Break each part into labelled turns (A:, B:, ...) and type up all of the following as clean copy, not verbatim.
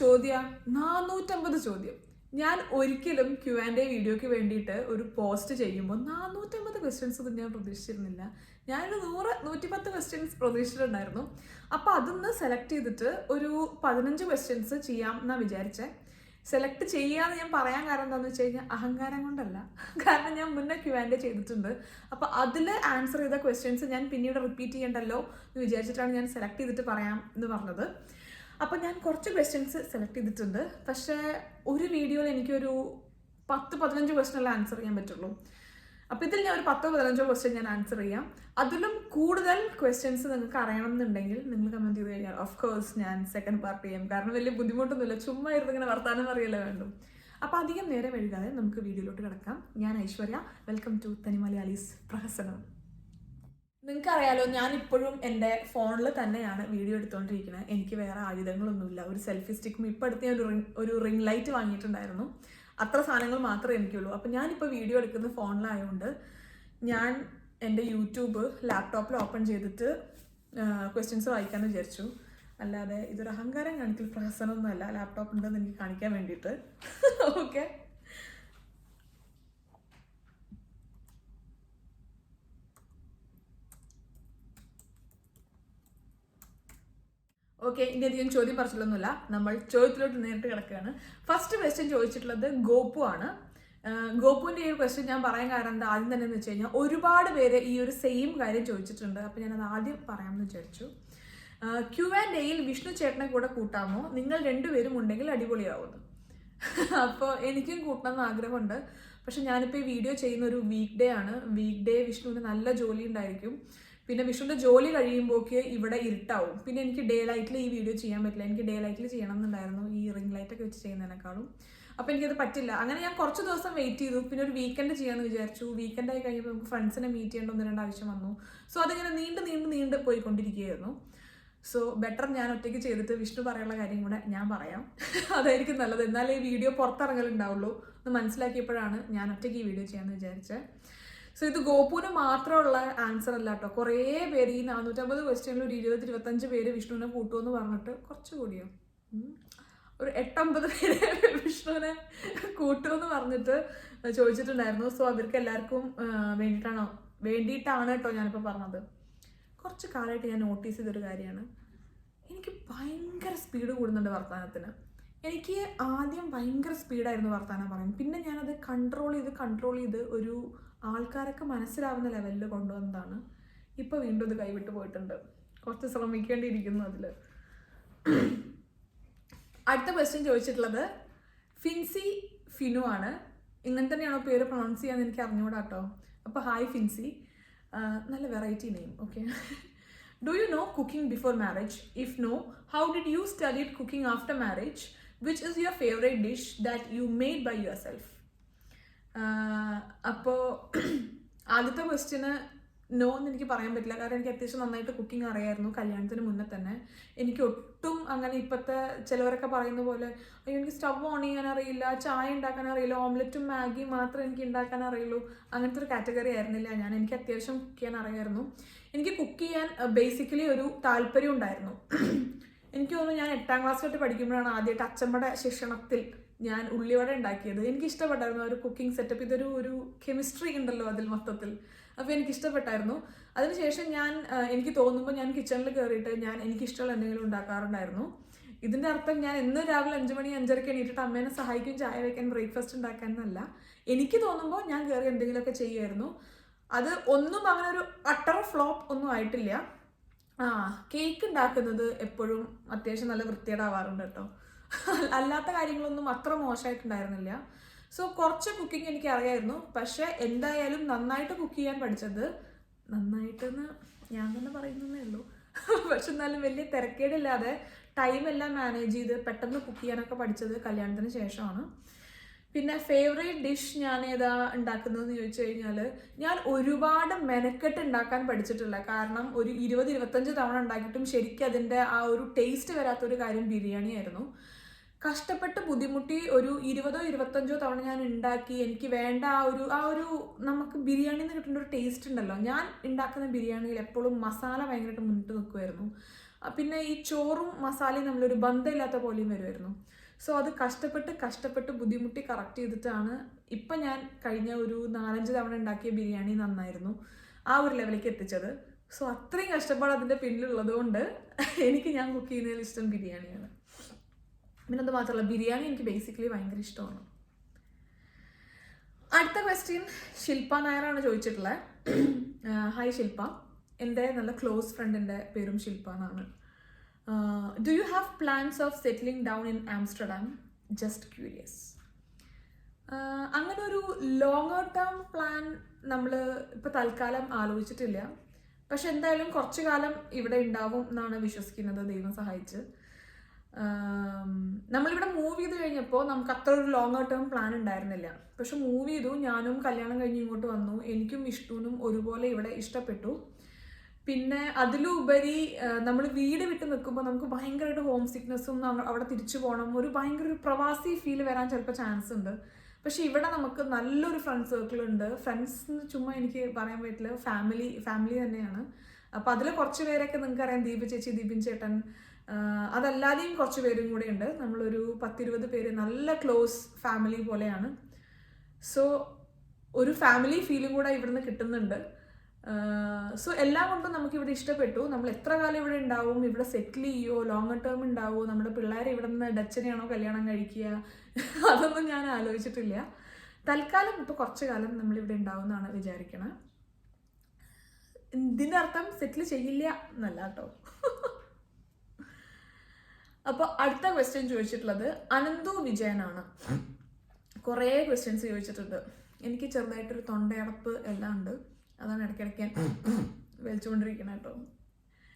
A: ചോദ്യം 450 ചോദ്യം. ഞാൻ ഒരിക്കലും Q&A വീഡിയോയ്ക്ക് വേണ്ടിയിട്ട് ഒരു പോസ്റ്റ് ചെയ്യുമ്പോൾ 450 ക്വസ്റ്റ്യൻസ് ഒന്നും ഞാൻ പ്രതീക്ഷിച്ചിരുന്നില്ല. ഞാനൊരു 100-110 ക്വസ്റ്റ്യൻസ് പ്രതീക്ഷിച്ചിട്ടുണ്ടായിരുന്നു. അപ്പോൾ അതൊന്ന് സെലക്ട് ചെയ്തിട്ട് ഒരു 15 ക്വസ്റ്റ്യൻസ് ചെയ്യാം എന്നാണ് വിചാരിച്ചത്. സെലക്ട് ചെയ്യാന്ന് ഞാൻ പറയാൻ കാരണം എന്താണെന്ന് വെച്ച് കഴിഞ്ഞാൽ അഹങ്കാരം കൊണ്ടല്ല. കാരണം ഞാൻ മുന്നേ Q&A ചെയ്തിട്ടുണ്ട്. അപ്പോൾ അതിൽ ആൻസർ ചെയ്ത ക്വസ്റ്റ്യൻസ് ഞാൻ പിന്നീട് റിപ്പീറ്റ് ചെയ്യണ്ടല്ലോ എന്ന് വിചാരിച്ചിട്ടാണ് ഞാൻ സെലക്ട് ചെയ്തിട്ട് പറയാം എന്ന് പറഞ്ഞത്. അപ്പോൾ ഞാൻ കുറച്ച് ക്വസ്റ്റ്യൻസ് സെലക്ട് ചെയ്തിട്ടുണ്ട്. പക്ഷേ ഒരു വീഡിയോയിൽ എനിക്കൊരു 10-15 ക്വസ്റ്റ്യനെല്ലാം ആൻസർ ചെയ്യാൻ പറ്റുള്ളൂ. അപ്പോൾ ഇതിൽ ഞാൻ ഒരു 10-15 ക്വസ്റ്റ്യൻ ഞാൻ ആൻസർ ചെയ്യാം. അതിലും കൂടുതൽ ക്വസ്റ്റ്യൻസ് നിങ്ങൾക്ക് അറിയണം എന്നുണ്ടെങ്കിൽ നിങ്ങൾ കമൻറ്റ് ചെയ്ത് കഴിഞ്ഞാൽ ഓഫ് കോഴ്സ് ഞാൻ സെക്കൻഡ് പാർട്ട് ചെയ്യാം. കാരണം വലിയ ബുദ്ധിമുട്ടൊന്നുമില്ല, ചുമ്മാ ഇരുന്ന് ഇങ്ങനെ വർത്താനം അറിയല്ലേ വേണ്ടു. അപ്പോൾ അധികം നേരം എഴുതാതെ നമുക്ക് വീഡിയോയിലോട്ട് കിടക്കാം. ഞാൻ ഐശ്വര്യ, വെൽക്കം ടു തനി മലയാളീസ് പ്രഹസനം. നിങ്ങൾക്കറിയാലോ, ഞാനിപ്പോഴും എൻ്റെ ഫോണിൽ തന്നെയാണ് വീഡിയോ എടുത്തുകൊണ്ടിരിക്കുന്നത്. എനിക്ക് വേറെ ആയുധങ്ങളൊന്നുമില്ല. ഒരു സെൽഫി സ്റ്റിക്കും ഇപ്പോൾ അടുത്ത് ഞാൻ ഒരു റിംഗ് ലൈറ്റ് വാങ്ങിയിട്ടുണ്ടായിരുന്നു. അത്ര സാധനങ്ങൾ മാത്രമേ എനിക്കുള്ളൂ. അപ്പോൾ ഞാനിപ്പോൾ വീഡിയോ എടുക്കുന്ന ഫോണിലായതുകൊണ്ട് ഞാൻ എൻ്റെ യൂട്യൂബ് ലാപ്ടോപ്പിൽ ഓപ്പൺ ചെയ്തിട്ട് ക്വസ്റ്റ്യൻസ് വായിക്കാമെന്ന് വിചാരിച്ചു. അല്ലാതെ ഇതൊരു അഹങ്കാരം കാണിക്കൽ പ്രഹസനമൊന്നുമല്ല. ലാപ്ടോപ്പ് ഉണ്ടെന്ന് എനിക്ക് കാണിക്കാൻ വേണ്ടിയിട്ട്. ഓക്കെ, ഇനി അധികം ചോദ്യം പറച്ചിലൊന്നുമില്ല, നമ്മൾ ചോദ്യത്തിലോട്ട് നേരിട്ട് കിടക്കുകയാണ്. ഫസ്റ്റ് ക്വസ്റ്റ്യൻ ചോദിച്ചിട്ടുള്ളത് ഗോപു ആണ്. ഗോപുവിൻ്റെ ഈ ഒരു ക്വസ്റ്റ്യൻ ഞാൻ പറയാൻ കാരണം എന്താ ആദ്യം തന്നെ എന്ന് വെച്ച് കഴിഞ്ഞാൽ ഒരുപാട് പേര് ഈ ഒരു സെയിം കാര്യം ചോദിച്ചിട്ടുണ്ട്. അപ്പോൾ ഞാനത് ആദ്യം പറയാമെന്ന് വിചാരിച്ചു. Q&Aയിൽ വിഷ്ണു ചേട്ടനെ കൂടെ കൂട്ടാമോ? നിങ്ങൾ രണ്ടുപേരും ഉണ്ടെങ്കിൽ അടിപൊളിയാവുന്നു. അപ്പോൾ എനിക്കും കൂട്ടണമെന്ന് ആഗ്രഹമുണ്ട്. പക്ഷെ ഞാനിപ്പോൾ ഈ വീഡിയോ ചെയ്യുന്ന ഒരു വീക്ക് ഡേ ആണ്. വീക്ക് ഡേ വിഷ്ണുവിന് നല്ല ജോലി ഉണ്ടായിരിക്കും. പിന്നെ വിഷ്ണുവിൻ്റെ ജോലി കഴിയുമ്പോഴേക്ക് ഇവിടെ ഇരുട്ടാവും. പിന്നെ എനിക്ക് ഡേ ലൈറ്റിൽ ഈ വീഡിയോ ചെയ്യാൻ പറ്റില്ല. എനിക്ക് ഡേ ലൈറ്റിൽ ചെയ്യണം എന്നുണ്ടായിരുന്നു, ഈ റിംഗ് ലൈറ്റൊക്കെ വെച്ച് ചെയ്യുന്നതിനേക്കാളും. അപ്പോൾ എനിക്കത് പറ്റില്ല. അങ്ങനെ ഞാൻ കുറച്ച് ദിവസം വെയിറ്റ് ചെയ്തു. പിന്നെ ഒരു വീക്കെൻഡ് ചെയ്യാമെന്ന് വിചാരിച്ചു. വീക്കെൻഡ് ആയി കഴിയുമ്പോൾ നമുക്ക് ഫ്രണ്ട്സിനെ മീറ്റ് ചെയ്യേണ്ട 1-2 ആവശ്യം വന്നു. സോ അതിങ്ങനെ നീണ്ട് പോയിക്കൊണ്ടിരിക്കുകയായിരുന്നു. സോ ബെറ്റർ ഞാൻ ഒറ്റയ്ക്ക് ചെയ്തിട്ട് വിഷ്ണു പറയാനുള്ള കാര്യം കൂടെ ഞാൻ പറയാം. അതായിരിക്കും നല്ലത്. എന്നാലേ ഈ വീഡിയോ പുറത്തിറങ്ങലുണ്ടാവുള്ളൂ എന്ന് മനസ്സിലാക്കിയപ്പോഴാണ് ഞാൻ ഒറ്റയ്ക്ക് ഈ വീഡിയോ ചെയ്യാമെന്ന് വിചാരിച്ചത്. സോ ഇത് ഗോപുവിന് മാത്രമുള്ള ആൻസർ അല്ല കേട്ടോ. കുറേ പേര് ഈ 450 ക്വസ്റ്റ്യനിൽ ഒരു 20-25 പേര് വിഷ്ണുവിനെ കൂട്ടുമെന്ന് പറഞ്ഞിട്ട് കുറച്ചുകൂടിയോ ഒരു 8-9 പേര് വിഷ്ണുവിനെ കൂട്ടുമെന്ന് പറഞ്ഞിട്ട് ചോദിച്ചിട്ടുണ്ടായിരുന്നു. സോ അവർക്ക് എല്ലാവർക്കും വേണ്ടിയിട്ടാണ് കേട്ടോ ഞാനിപ്പോൾ പറഞ്ഞത്. കുറച്ച് കാലമായിട്ട് ഞാൻ നോട്ടീസ് ചെയ്തൊരു കാര്യമാണ്, എനിക്ക് ഭയങ്കര സ്പീഡ് കൂടുന്നുണ്ട് വർത്തമാനത്തിന്. എനിക്ക് ആദ്യം ഭയങ്കര സ്പീഡായിരുന്നു വർത്തമാനം പറയും. പിന്നെ ഞാനത് കൺട്രോൾ ചെയ്ത് ഒരു ആൾക്കാരൊക്കെ മനസ്സിലാവുന്ന ലെവലിൽ കൊണ്ടുവന്നതാണ്. ഇപ്പോൾ വീണ്ടും ഇത് കൈവിട്ട് പോയിട്ടുണ്ട്. കുറച്ച് ശ്രമിക്കേണ്ടിയിരിക്കുന്നു അതിൽ. അടുത്ത ക്വസ്റ്റ്യൻ ചോദിച്ചിട്ടുള്ളത് ഫിൻസി ഫിനു ആണ്. ഇങ്ങനെ തന്നെയാണോ പേര് പ്രൊണൗൺസ് ചെയ്യാന്ന് എനിക്ക് അറിഞ്ഞുകൂടാ കേട്ടോ. അപ്പോൾ ഹായ് ഫിൻസി, നല്ല variety name. Okay, do you know cooking before marriage? If no, how did you studied cooking after marriage? Which is your favourite dish that you made by your self? അപ്പോൾ ആദ്യത്തെ question no എന്ന് എനിക്ക് പറയാൻ പറ്റില്ല. കാരണം എനിക്ക് അത്യാവശ്യം നന്നായിട്ട് കുക്കിംഗ് അറിയായിരുന്നു കല്യാണത്തിന് മുന്നേ തന്നെ. എനിക്ക് ഒട്ടും അങ്ങനെ ഇപ്പോഴത്തെ ചിലവരൊക്കെ പറയുന്ന പോലെ അയ്യോ എനിക്ക് സ്റ്റവ് ഓൺ ചെയ്യാൻ അറിയില്ല, ചായ ഉണ്ടാക്കാൻ അറിയില്ല, ഓംലെറ്റും മാഗിയും മാത്രമേ എനിക്ക് ഉണ്ടാക്കാൻ അറിയുള്ളൂ, അങ്ങനത്തെ ഒരു കാറ്റഗറി ആയിരുന്നില്ല ഞാൻ. എനിക്ക് അത്യാവശ്യം കുക്ക് ചെയ്യാൻ അറിയായിരുന്നു. എനിക്ക് കുക്ക് ചെയ്യാൻ ബേസിക്കലി ഒരു താല്പര്യം ഉണ്ടായിരുന്നു. എനിക്ക് തോന്നുന്നു ഞാൻ 8ാം ക്ലാസ് തൊട്ട് പഠിക്കുമ്പോഴാണ് ആദ്യമായിട്ട് അച്ഛമ്മയുടെ ശിക്ഷണത്തിൽ ഞാൻ ഉള്ളിവട ഉണ്ടാക്കിയത്. എനിക്ക് ഇഷ്ടപ്പെട്ടായിരുന്നു ഒരു കുക്കിംഗ് സെറ്റപ്പ്. ഇതൊരു കെമിസ്ട്രി ഉണ്ടല്ലോ അതിൽ മൊത്തത്തിൽ. അപ്പോൾ എനിക്കിഷ്ടപ്പെട്ടായിരുന്നു. അതിനുശേഷം എനിക്ക് തോന്നുമ്പോൾ ഞാൻ കിച്ചണിൽ കയറിയിട്ട് എനിക്കിഷ്ടമുള്ള എന്തെങ്കിലും ഉണ്ടാക്കാറുണ്ടായിരുന്നു. ഇതിൻ്റെ അർത്ഥം ഞാൻ എന്നും രാവിലെ 5 മണി 5:30 എണീറ്റിട്ട് അമ്മേനെ സഹായിക്കും ചായ വയ്ക്കാൻ, ബ്രേക്ക്ഫാസ്റ്റ് ഉണ്ടാക്കാൻ എന്നല്ല. എനിക്ക് തോന്നുമ്പോൾ ഞാൻ കയറി എന്തെങ്കിലുമൊക്കെ ചെയ്യുമായിരുന്നു. അത് ഒന്നും അങ്ങനെ ഒരു അട്ടർ ഫ്ലോപ്പ് ഒന്നും ആയിട്ടില്ല. കേക്ക് ഉണ്ടാക്കുന്നത് എപ്പോഴും അത്യാവശ്യം നല്ല വൃത്തികേടാവാറുണ്ട് കേട്ടോ. അല്ലാത്ത കാര്യങ്ങളൊന്നും അത്ര മോശമായിട്ടുണ്ടായിരുന്നില്ല. സോ കുറച്ച് കുക്കിംഗ് എനിക്ക് അറിയായിരുന്നു. പക്ഷെ എന്തായാലും നന്നായിട്ട് കുക്ക് ചെയ്യാൻ പഠിച്ചത്, നന്നായിട്ടെന്ന് ഞാൻ തന്നെ പറയുന്നതേ ഉള്ളൂ, പക്ഷെ എന്നാലും വലിയ തിരക്കേടില്ലാതെ ടൈമെല്ലാം മാനേജ് ചെയ്ത് പെട്ടെന്ന് കുക്ക് ചെയ്യാനൊക്കെ പഠിച്ചത് കല്യാണത്തിന് ശേഷമാണ്. പിന്നെ ഫേവറേറ്റ് ഡിഷ് ഞാൻ ഏതാ ഉണ്ടാക്കുന്നതെന്ന് ചോദിച്ചു കഴിഞ്ഞാൽ ഞാൻ ഒരുപാട് മെനക്കെട്ട് ഉണ്ടാക്കാൻ പഠിച്ചിട്ടില്ല. കാരണം ഒരു 20-25 തവണ ഉണ്ടാക്കിയിട്ടും ശരിക്കും അതിൻ്റെ ആ ഒരു ടേസ്റ്റ് വരാത്തൊരു കാര്യം ബിരിയാണി ആയിരുന്നു. കഷ്ടപ്പെട്ട് ബുദ്ധിമുട്ടി ഒരു 20-25 തവണ ഞാൻ ഉണ്ടാക്കി എനിക്ക് വേണ്ട ആ ഒരു നമുക്ക് ബിരിയാണിയിൽ നിന്ന് കിട്ടുന്ന ഒരു ടേസ്റ്റ് ഉണ്ടല്ലോ. ഞാൻ ഉണ്ടാക്കുന്ന ബിരിയാണിയിൽ എപ്പോഴും മസാല ഭയങ്കരമായിട്ട് മുന്നിട്ട് നിൽക്കുമായിരുന്നു. പിന്നെ ഈ ചോറും മസാലയും നമ്മളൊരു ബന്ധമില്ലാത്ത പോലെയും വരുമായിരുന്നു. സോ അത് കഷ്ടപ്പെട്ട് ബുദ്ധിമുട്ടി കറക്റ്റ് ചെയ്തിട്ടാണ് ഇപ്പം ഞാൻ കഴിഞ്ഞ ഒരു 4-5 തവണ ഉണ്ടാക്കിയ ബിരിയാണി നന്നായിരുന്നു ആ ഒരു ലെവലിലേക്ക് എത്തിച്ചത്. സോ അത്രയും കഷ്ടപ്പാട് അതിൻ്റെ പിന്നിലുള്ളത് കൊണ്ട് എനിക്ക് ഞാൻ കുക്ക് ചെയ്യുന്നതിൽ ഇഷ്ടം ബിരിയാണിയാണ്. പിന്നെ അത് മാത്രമല്ല, ബിരിയാണി എനിക്ക് ബേസിക്കലി ഭയങ്കര ഇഷ്ടമാണ്. അടുത്ത ക്വസ്റ്റ്യൻ ശില്പ നായരാണ് ചോദിച്ചിട്ടുള്ളത്. ഹായ് ശില്പ, എൻ്റെ നല്ല ക്ലോസ് ഫ്രണ്ടിൻ്റെ പേരും ശില്പ എന്നാണ്. Do you have plans of settling down in Amsterdam? Just curious. അങ്ങനെ ഒരു ലോങ്ങർ ടേം പ്ലാൻ നമ്മൾ ഇപ്പോൾ തൽക്കാലം ആലോചിച്ചിട്ടില്ല. പക്ഷെ എന്തായാലും കുറച്ചു കാലം ഇവിടെ ഉണ്ടാവും എന്നാണ് വിശ്വസിക്കുന്നത്, ദൈവം സഹായിച്ച്. നമ്മളിവിടെ മൂവ് ചെയ്ത് കഴിഞ്ഞപ്പോൾ നമുക്ക് അത്ര ഒരു ലോങ്ങർ ടേം പ്ലാൻ ഉണ്ടായിരുന്നില്ല. പക്ഷെ മൂവ് ചെയ്തു, ഞാനും കല്യാണം കഴിഞ്ഞ് ഇങ്ങോട്ട് വന്നു. എനിക്കും വിഷ്ണുവിനും ഒരുപോലെ ഇവിടെ ഇഷ്ടപ്പെട്ടു. പിന്നെ അതിലുപരി നമ്മൾ വീട് വിട്ട് നിൽക്കുമ്പോൾ നമുക്ക് ഭയങ്കരമായിട്ട് ഹോം സിക്നെസ്സും അവിടെ തിരിച്ചു പോകണം, ഒരു ഭയങ്കര ഒരു പ്രവാസി ഫീൽ വരാൻ ചിലപ്പോൾ ചാൻസ് ഉണ്ട്. പക്ഷെ ഇവിടെ നമുക്ക് നല്ലൊരു ഫ്രണ്ട് സർക്കിൾ ഉണ്ട്. ഫ്രണ്ട്സ് ചുമ്മാ എനിക്ക് പറയാൻ പറ്റില്ല, ഫാമിലി തന്നെയാണ്. അപ്പോൾ അതിൽ കുറച്ച് പേരൊക്കെ നിങ്ങൾക്കറിയാം, ദീപ ചേച്ചി, ദീപിൻ ചേട്ടൻ, അതല്ലാതെയും കുറച്ച് പേരും കൂടെ ഉണ്ട്. നമ്മളൊരു 10-20 പേര് നല്ല ക്ലോസ് ഫാമിലി പോലെയാണ്. സോ ഒരു ഫാമിലി ഫീലും കൂടെ ഇവിടുന്ന് കിട്ടുന്നുണ്ട്. സോ എല്ലാം കൊണ്ടും നമുക്കിവിടെ ഇഷ്ടപ്പെട്ടു. നമ്മൾ എത്ര കാലം ഇവിടെ ഉണ്ടാവും, ഇവിടെ സെറ്റിൽ ചെയ്യുമോ, ലോങ്ങർ ടേം ഉണ്ടാവുമോ, നമ്മുടെ പിള്ളേരെ ഇവിടെ നിന്ന് ഡച്ചനെയാണോ കല്യാണം കഴിക്കുക, അതൊന്നും ഞാൻ ആലോചിച്ചിട്ടില്ല. തൽക്കാലം ഇപ്പോൾ കുറച്ച് കാലം നമ്മളിവിടെ ഉണ്ടാവും എന്നാണ് വിചാരിക്കണത്. ഇതിൻ്റെ അർത്ഥം സെറ്റിൽ ചെയ്യില്ല എന്നല്ല കേട്ടോ. അപ്പോൾ അടുത്ത ക്വസ്റ്റ്യൻ ചോദിച്ചിട്ടുള്ളത് അനന്തു വിജയനാണ്. കുറേ ക്വസ്റ്റ്യൻസ് ചോദിച്ചിട്ടുണ്ട്. എനിക്ക് ചെറുതായിട്ടൊരു തൊണ്ടയടപ്പ് എല്ലാം ഉണ്ട്, അതാണ് ഇടയ്ക്കിടയ്ക്ക് വലിച്ചുകൊണ്ടിരിക്കണം കേട്ടോ.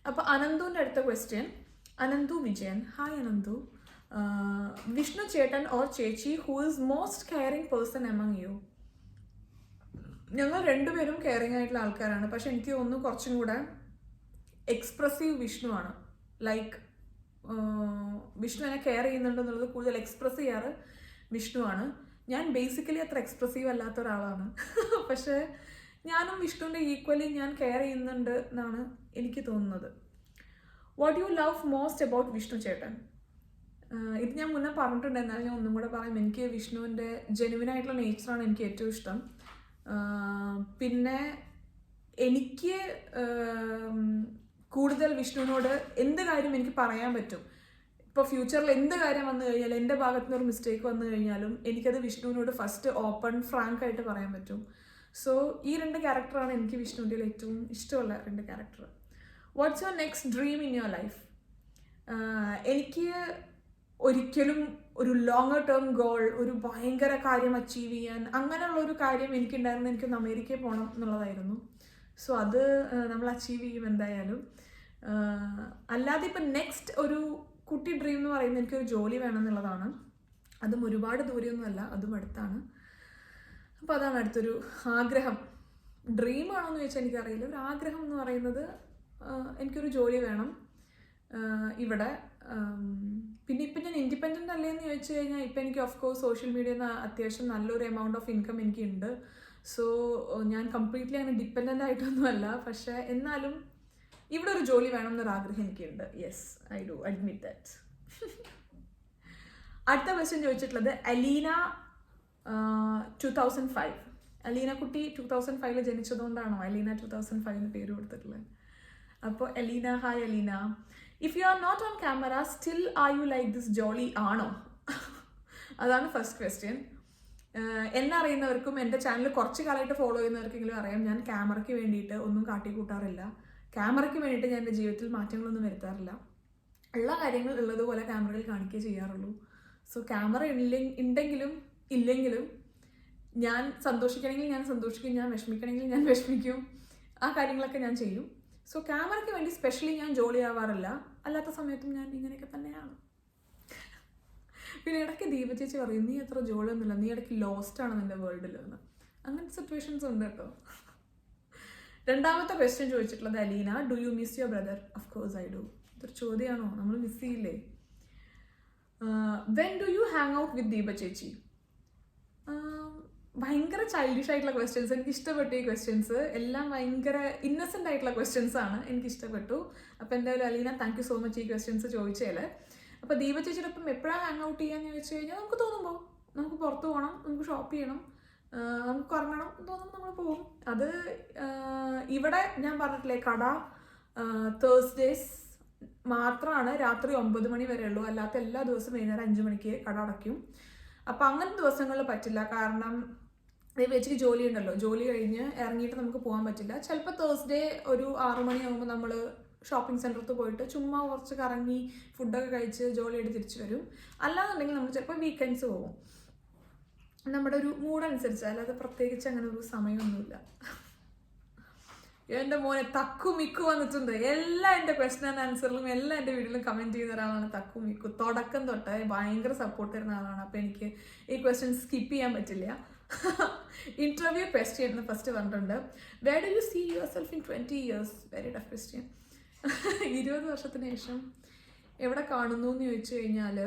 A: അപ്പോൾ അനന്തുവിൻ്റെ അടുത്ത ക്വസ്റ്റ്യൻ, അനന്തു വിജയൻ. ഹായ് അനന്തു, വിഷ്ണു ചേട്ടൻ ഓർ ചേച്ചി who is most caring person among U? ഞങ്ങൾ രണ്ടുപേരും കെയറിങ് ആയിട്ടുള്ള ആൾക്കാരാണ്. പക്ഷെ എനിക്ക് തോന്നുന്നു കുറച്ചും കൂടെ എക്സ്പ്രസീവ് വിഷ്ണുവാണ്. ലൈക്ക് വിഷ്ണു എന്നെ കെയർ ചെയ്യുന്നുണ്ടെന്നുള്ളത് കൂടുതൽ എക്സ്പ്രസ് ചെയ്യാറ് വിഷ്ണുവാണ്. ഞാൻ ബേസിക്കലി അത്ര എക്സ്പ്രസീവ് അല്ലാത്ത ഒരാളാണ്. പക്ഷേ ഞാനും വിഷ്ണുവിൻ്റെ ഈക്വലി ഞാൻ കെയർ ചെയ്യുന്നുണ്ട് എന്നാണ് എനിക്ക് തോന്നുന്നത്. What you love most about Vishnu ചേട്ടൻ? ഇത് ഞാൻ മുന്നേ പറഞ്ഞിട്ടുണ്ട്, എന്നാലും ഞാൻ ഒന്നും കൂടെ പറയാം. എനിക്ക് വിഷ്ണുവിൻ്റെ ജെനുവിനായിട്ടുള്ള നേച്ചറാണ് എനിക്ക് ഏറ്റവും ഇഷ്ടം. പിന്നെ എനിക്ക് കൂടുതൽ വിഷ്ണുവിനോട് എന്ത് കാര്യം എനിക്ക് പറയാൻ പറ്റും. ഇപ്പോൾ ഫ്യൂച്ചറിൽ എന്ത് കാര്യം വന്നു കഴിഞ്ഞാലും, എൻ്റെ ഭാഗത്തു നിന്നൊരു മിസ്റ്റേക്ക് വന്നു കഴിഞ്ഞാലും എനിക്കത് വിഷ്ണുവിനോട് ഫസ്റ്റ് ഓപ്പൺ ഫ്രാങ്ക് ആയിട്ട് പറയാൻ പറ്റും. സോ ഈ 2 ക്യാരക്ടറാണ് എനിക്ക് വിഷ്ണുവിൻ്റെ ഏറ്റവും ഇഷ്ടമുള്ള 2 character. What's your next dream in your life? എനിക്ക് ഒരിക്കലും ഒരു ലോങ്ങർ ടേം ഗോൾ, ഒരു ഭയങ്കര കാര്യം അച്ചീവ് ചെയ്യാൻ അങ്ങനെയുള്ളൊരു കാര്യം എനിക്കുണ്ടായിരുന്നു. എനിക്കൊന്ന് അമേരിക്കയിൽ പോകണം എന്നുള്ളതായിരുന്നു. സോ അത് നമ്മൾ അച്ചീവ് ചെയ്യും എന്തായാലും. അല്ലാതെ ഇപ്പം നെക്സ്റ്റ് ഒരു കുട്ടി ഡ്രീം എന്ന് പറയുന്നത് എനിക്കൊരു ജോലി വേണം എന്നുള്ളതാണ്. അതും ഒരുപാട് ദൂരെയൊന്നുമല്ല, അതും അടുത്താണ്. അപ്പോൾ അതാണ് അടുത്തൊരു ആഗ്രഹം. ഡ്രീമാണോ എന്ന് ചോദിച്ചാൽ എനിക്കറിയില്ല. ഒരു ആഗ്രഹം എന്ന് പറയുന്നത് എനിക്കൊരു ജോലി വേണം ഇവിടെ. പിന്നെ ഇപ്പം ഞാൻ ഇൻഡിപെൻഡൻ്റ് അല്ലേ എന്ന് ചോദിച്ചു കഴിഞ്ഞാൽ ഇപ്പം എനിക്ക് ഓഫ് കോഴ്സ് സോഷ്യൽ മീഡിയയിൽ നിന്ന് അത്യാവശ്യം നല്ലൊരു എമൗണ്ട് ഓഫ് ഇൻകം എനിക്കുണ്ട്. സോ ഞാൻ കംപ്ലീറ്റ്ലി അങ്ങനെ ഡിപ്പെൻഡൻ്റ് ആയിട്ടൊന്നുമല്ല. പക്ഷേ എന്നാലും ഇവിടെ ഒരു ജോലി വേണം എന്നൊരാഗ്രഹം എനിക്കുണ്ട്. Yes, I do admit that. അടുത്ത ക്വസ്റ്റ്യൻ ചോദിച്ചിട്ടുള്ളത് അലീന 2005. അലീന കുട്ടി 2005 ജനിച്ചതുകൊണ്ടാണോ അലീന 2005 പേര് കൊടുത്തിട്ടുള്ളത്? അപ്പോൾ Aleena, hi Aleena. If you are not on camera still are you like this jolly ആണോ? അതാണ് ഫസ്റ്റ് ക്വസ്റ്റ്യൻ. എന്നെ അറിയുന്നവർക്കും എൻ്റെ ചാനൽ കുറച്ച് കാലമായിട്ട് ഫോളോ ചെയ്യുന്നവർക്കെങ്കിലും അറിയാം, ഞാൻ ക്യാമറയ്ക്ക് വേണ്ടിയിട്ട് ഒന്നും കാട്ടിക്കൂട്ടാറില്ല. ക്യാമറയ്ക്ക് വേണ്ടിയിട്ട് ഞാൻ എൻ്റെ ജീവിതത്തിൽ മാറ്റങ്ങളൊന്നും വരുത്താറില്ല. ഉള്ള കാര്യങ്ങൾ ഉള്ളതുപോലെ ക്യാമറയിൽ കാണിക്കുകയേ ചെയ്യാറുള്ളൂ. സോ ക്യാമറ ഉണ്ടെങ്കിലും ഇല്ലെങ്കിലും ഞാൻ സന്തോഷിക്കണമെങ്കിൽ ഞാൻ സന്തോഷിക്കും, ഞാൻ വിഷമിക്കണമെങ്കിൽ ഞാൻ വിഷമിക്കും. ആ കാര്യങ്ങളൊക്കെ ഞാൻ ചെയ്യും. സോ ക്യാമറയ്ക്ക് വേണ്ടി സ്പെഷ്യലി ഞാൻ ജോലി ആവാറില്ല. അല്ലാത്ത സമയത്തും ഞാൻ ഇങ്ങനെയൊക്കെ തന്നെയാണ്. പിന്നെ ഇടയ്ക്ക് ദീപ ചേച്ചി പറയും, നീ അത്ര ജോലിയൊന്നുമില്ല, നീ ഇടയ്ക്ക് ലോസ്റ്റ് ആണ് നിൻ്റെ വേൾഡിൽ എന്ന്. അങ്ങനത്തെ സിറ്റുവേഷൻസ് ഉണ്ട് കേട്ടോ. രണ്ടാമത്തെ ക്വസ്റ്റ്യൻ ചോദിച്ചിട്ടുള്ളത് Aleena, do you miss your brother? Of course I do. ഇതൊരു ചോദ്യമാണോ? നമ്മൾ മിസ് ചെയ്യില്ലേ? When do you hang out with Deepa ചേച്ചി? ഭയങ്കര ചൈൽഡിഷ് ആയിട്ടുള്ള ക്വസ്റ്റ്യൻസ്. എനിക്ക് ഇഷ്ടപ്പെട്ടു ഈ ക്വസ്റ്റ്യൻസ് എല്ലാം. ഭയങ്കര ഇന്നസെൻ്റ് ആയിട്ടുള്ള ക്വസ്റ്റ്യൻസ് ആണ്, എനിക്ക് ഇഷ്ടപ്പെട്ടു. അപ്പോൾ എന്തായാലും Aleena, thank you so much ഈ ക്വസ്റ്റ്യൻസ് ചോദിച്ചതിൽ. അപ്പോൾ ദീപ ചേച്ചിയോടൊപ്പം എപ്പോഴാണ് ഹാങ് ഔട്ട് ചെയ്യാന്ന് ചോദിച്ചു കഴിഞ്ഞാൽ, നമുക്ക് തോന്നുമ്പോൾ, നമുക്ക് പുറത്ത് പോകണം, നമുക്ക് ഷോപ്പ് ചെയ്യണം, നമുക്ക് കറങ്ങണം എന്ന് തോന്നുമ്പോൾ നമ്മൾ പോകും. അത് ഇവിടെ ഞാൻ പറഞ്ഞിട്ടില്ലേ, കട തേഴ്സ്ഡേസ് മാത്രമാണ് രാത്രി 9 മണി വരെ ഉള്ളൂ. അല്ലാത്ത എല്ലാ ദിവസവും വൈകുന്നേരം 5 മണിക്ക് കട അടയ്ക്കും. അപ്പം അങ്ങനത്തെ ദിവസങ്ങളിൽ പറ്റില്ല. കാരണം വെച്ചിട്ട് ജോലി ഉണ്ടല്ലോ, ജോലി കഴിഞ്ഞ് ഇറങ്ങിയിട്ട് നമുക്ക് പോകാൻ പറ്റില്ല. ചിലപ്പോൾ തേഴ്സ്ഡേ ഒരു 6 മണിയാകുമ്പോൾ നമ്മൾ ഷോപ്പിംഗ് സെൻറ്ററിൽ പോയിട്ട് ചുമ്മാ കുറച്ച് കറങ്ങി ഫുഡൊക്കെ കഴിച്ച് ജോലിയായിട്ട് തിരിച്ചു വരും. അല്ലാന്നുണ്ടെങ്കിൽ നമ്മൾ ചിലപ്പോൾ വീക്കെൻഡ്സ് പോകും. നമ്മുടെ ഒരു മൂഡനുസരിച്ച്, അല്ലാതെ പ്രത്യേകിച്ച് അങ്ങനെ ഒരു സമയമൊന്നുമില്ല. എൻ്റെ മോനെ തക്കു മിക്കു വന്നിട്ടുണ്ട്. എല്ലാ എൻ്റെ ക്വസ്റ്റൻ ആൻഡ് ആൻസറിലും എല്ലാ എൻ്റെ വീഡിയോയിലും കമൻറ്റ് ചെയ്യുന്ന ഒരാളാണ് തക്കു മിക്കു. തുടക്കം തൊട്ട് ഭയങ്കര സപ്പോർട്ട് തരുന്ന ആളാണ്. അപ്പോൾ എനിക്ക് ഈ ക്വസ്റ്റ്യൻ സ്കിപ്പ് ചെയ്യാൻ പറ്റില്ല. ഇന്റർവ്യൂ ക്വസ്റ്റ്യൻ എന്ന് ഫസ്റ്റ് പറഞ്ഞിട്ടുണ്ട്. Where do you see your self in 20 years? Very tough question. 20 വർഷത്തിന് ശേഷം എവിടെ കാണുന്നു എന്ന് ചോദിച്ചു കഴിഞ്ഞാൽ,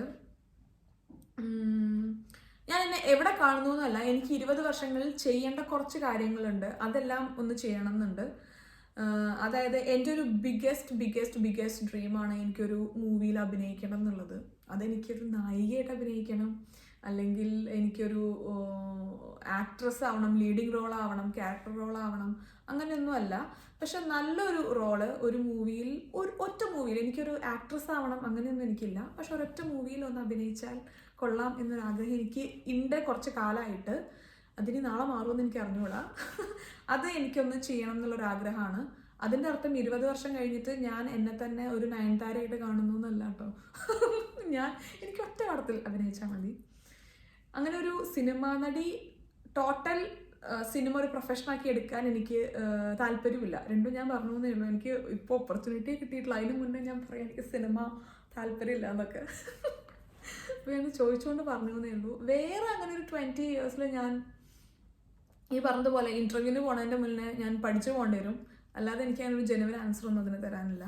A: ഞാൻ എന്നെ എവിടെ കാണുന്നു എന്നല്ല, എനിക്ക് 20 വർഷങ്ങളിൽ ചെയ്യേണ്ട കുറച്ച് കാര്യങ്ങളുണ്ട്. അതെല്ലാം ഒന്ന് ചെയ്യണം എന്നുണ്ട്. അതായത് എൻ്റെ ഒരു ബിഗ്ഗസ്റ്റ് ഡ്രീമാണ് എനിക്കൊരു മൂവിയിൽ അഭിനയിക്കണം എന്നുള്ളത്. അതെനിക്കൊരു നായികയായിട്ട് അഭിനയിക്കണം, അല്ലെങ്കിൽ എനിക്കൊരു ആക്ട്രസ് ആവണം, ലീഡിങ് റോൾ ആവണം, ക്യാരക്ടർ റോൾ ആവണം, അങ്ങനെയൊന്നും അല്ല. പക്ഷെ നല്ലൊരു റോള് ഒരു മൂവിയിൽ, ഒറ്റ മൂവിയിൽ, എനിക്കൊരു ആക്ട്രസ് ആവണം അങ്ങനെയൊന്നും എനിക്കില്ല. പക്ഷെ ഒരൊറ്റ മൂവിയിൽ ഒന്ന് അഭിനയിച്ചാൽ കൊള്ളാം എന്നൊരാഗ്രഹം എനിക്ക് ഉണ്ട് കുറച്ച് കാലമായിട്ട്. അതിന് നാളെ മാറുമെന്ന് എനിക്ക് അറിഞ്ഞുകൂടാ. അത് എനിക്കൊന്ന് ചെയ്യണം എന്നുള്ളൊരാഗ്രഹമാണ്. അതിൻ്റെ അർത്ഥം 20 വർഷം കഴിഞ്ഞിട്ട് ഞാൻ എന്നെ തന്നെ ഒരു നയൻതാരയായിട്ട് കാണുന്നു എന്നല്ല കേട്ടോ. എനിക്ക് ഒറ്റ പടത്തിൽ അഭിനയിച്ചാൽ മതി. അങ്ങനെ ഒരു സിനിമാ നടി ടോട്ടൽ സിനിമ ഒരു പ്രൊഫഷനാക്കി എടുക്കാൻ എനിക്ക് താല്പര്യമില്ല. രണ്ടും ഞാൻ പറഞ്ഞു എന്നേ ഉള്ളൂ. എനിക്ക് ഇപ്പോൾ ഓപ്പർച്യൂണിറ്റി കിട്ടിയിട്ടില്ല. അതിന് മുന്നേ ഞാൻ പറയാം എനിക്ക് സിനിമ താല്പര്യമില്ല എന്നൊക്കെ. അപ്പോൾ ഞാൻ ചോദിച്ചുകൊണ്ട് പറഞ്ഞു എന്നേ ഉള്ളൂ. വേറെ അങ്ങനെ ഒരു 20 years ഞാൻ ഈ പറഞ്ഞതുപോലെ ഇൻ്റർവ്യൂവിന് പോണതിൻ്റെ മുന്നേ ഞാൻ പഠിച്ചു പോകേണ്ടി വരും. അല്ലാതെ എനിക്ക് അങ്ങനെ ഒരു ജെനുവിൻ ആൻസർ ഒന്നും അതിന് തരാനില്ല.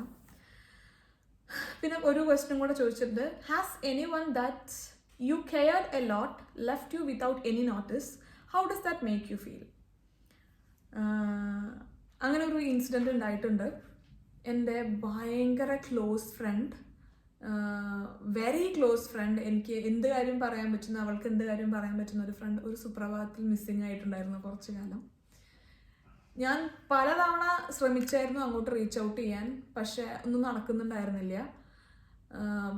A: പിന്നെ ഒരു ക്വസ്റ്റ്യൻ കൂടെ ചോദിച്ചിട്ടുണ്ട്. Has any one that you cared a lot left you without any notice? How does that make you feel? അങ്ങനെ ഒരു ഇൻസിഡൻറ്റ് ഉണ്ടായിട്ടുണ്ട്. എൻ്റെ ഭയങ്കര close friend, very close friend, എനിക്ക് എന്ത് കാര്യം പറയാൻ പറ്റുന്ന, അവൾക്ക് എന്ത് കാര്യം പറയാൻ പറ്റുന്ന ഒരു ഫ്രണ്ട് ഒരു സുപ്രഭാതത്തിൽ മിസ്സിങ് ആയിട്ടുണ്ടായിരുന്നു കുറച്ച് കാലം. ഞാൻ പലതവണ ശ്രമിച്ചായിരുന്നു അങ്ങോട്ട് റീച്ച് ഔട്ട് ചെയ്യാൻ, പക്ഷെ ഒന്നും നടക്കുന്നുണ്ടായിരുന്നില്ല.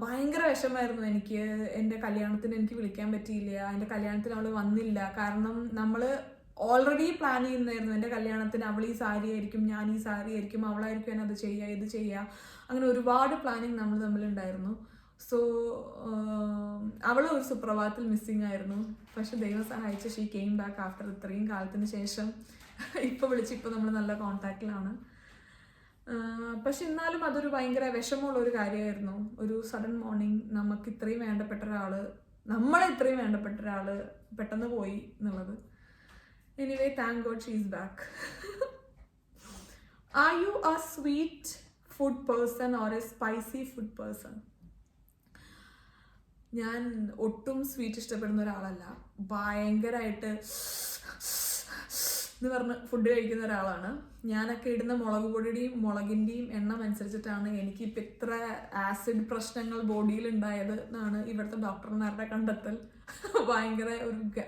A: ഭയങ്കര വിഷമമായിരുന്നു എനിക്ക്. എൻ്റെ കല്യാണത്തിന് എനിക്ക് വിളിക്കാൻ പറ്റിയില്ല, എൻ്റെ കല്യാണത്തിന് അവൾ വന്നില്ല. കാരണം നമ്മൾ ഓൾറെഡി പ്ലാൻ ചെയ്യുന്നതായിരുന്നു എൻ്റെ കല്യാണത്തിന് അവൾ ഈ സാരി ആയിരിക്കും, ഞാൻ ഈ സാരി ആയിരിക്കും, അവളായിരിക്കും എന്നെ അത് ചെയ്യുക, ഇത് ചെയ്യുക, അങ്ങനെ ഒരുപാട് പ്ലാനിങ് നമ്മൾ തമ്മിലുണ്ടായിരുന്നു. സോ അവൾ ഒരു സുപ്രഭാതത്തിൽ മിസ്സിങ് ആയിരുന്നു. പക്ഷെ ദൈവം സഹായിച്ച് ഷീ കെയിം ബാക്ക് ആഫ്റ്റർ ഇത്രയും കാലത്തിന് ശേഷം. ഇപ്പോൾ നമ്മൾ നല്ല കോണ്ടാക്റ്റിലാണ്. പക്ഷെ എന്നാലും അതൊരു ഭയങ്കര വിഷമമുള്ള ഒരു കാര്യമായിരുന്നു. ഒരു സഡൻ മോർണിംഗ് നമുക്ക് ഇത്രയും വേണ്ടപ്പെട്ട ഒരാൾ, നമ്മളെ ഇത്രയും വേണ്ടപ്പെട്ട ഒരാൾ പെട്ടെന്ന് പോയി എന്നുള്ളത്. Anyway, thank God she is back. Are you A sweet food person or A spicy food person? ഞാൻ ഒട്ടും സ്വീറ്റ് ഇഷ്ടപ്പെടുന്ന ഒരാളല്ല. ഭയങ്കരമായിട്ട് എന്ന് പറഞ്ഞ് ഫുഡ് കഴിക്കുന്ന ഒരാളാണ്. ഞാനൊക്കെ ഇടുന്ന മുളക് പൊടിയുടെയും മുളകിൻ്റെയും എണ്ണം അനുസരിച്ചിട്ടാണ് എനിക്കിപ്പോൾ ഇത്ര ആസിഡ് പ്രശ്നങ്ങൾ ബോഡിയിൽ ഉണ്ടായത് എന്നാണ് ഇവിടുത്തെ ഡോക്ടർമാരുടെ കണ്ടെത്തൽ. ഭയങ്കര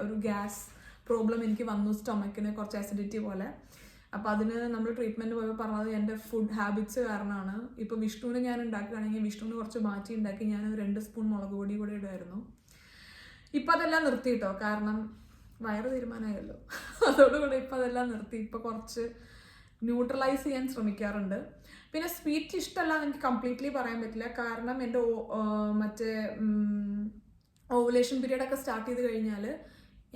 A: ഒരു ഗ്യാസ് പ്രോബ്ലം എനിക്ക് വന്നു, സ്റ്റൊമക്കിന് കുറച്ച് ആസിഡിറ്റി പോലെ. അപ്പോൾ അതിന് നമ്മൾ ട്രീറ്റ്മെൻറ്റ് പോയപ്പോൾ പറഞ്ഞത് എൻ്റെ ഫുഡ് ഹാബിറ്റ്സ് കാരണമാണ്. ഇപ്പോൾ വിഷ്ണുവിന് ഞാൻ ഉണ്ടാക്കുകയാണെങ്കിൽ വിഷ്ണുവിന് കുറച്ച് മാറ്റി ഉണ്ടാക്കി ഞാൻ 2 സ്പൂൺ മുളക് പൊടി കൂടെ ഇടുമായിരുന്നു. ഇപ്പം അതെല്ലാം നിർത്തി കേട്ടോ, കാരണം വയറ് തീരുമാനമായല്ലോ. അതോടുകൂടെ ഇപ്പം അതെല്ലാം നിർത്തി. ഇപ്പോൾ കുറച്ച് ന്യൂട്രലൈസ് ചെയ്യാൻ ശ്രമിക്കാറുണ്ട്. പിന്നെ സ്വീറ്റ് ഇഷ്ടമല്ല എനിക്ക് കംപ്ലീറ്റ്ലി പറയാൻ പറ്റില്ല. കാരണം എൻ്റെ മറ്റേ ഓവുലേഷൻ പീരീഡൊക്കെ സ്റ്റാർട്ട് ചെയ്ത് കഴിഞ്ഞാൽ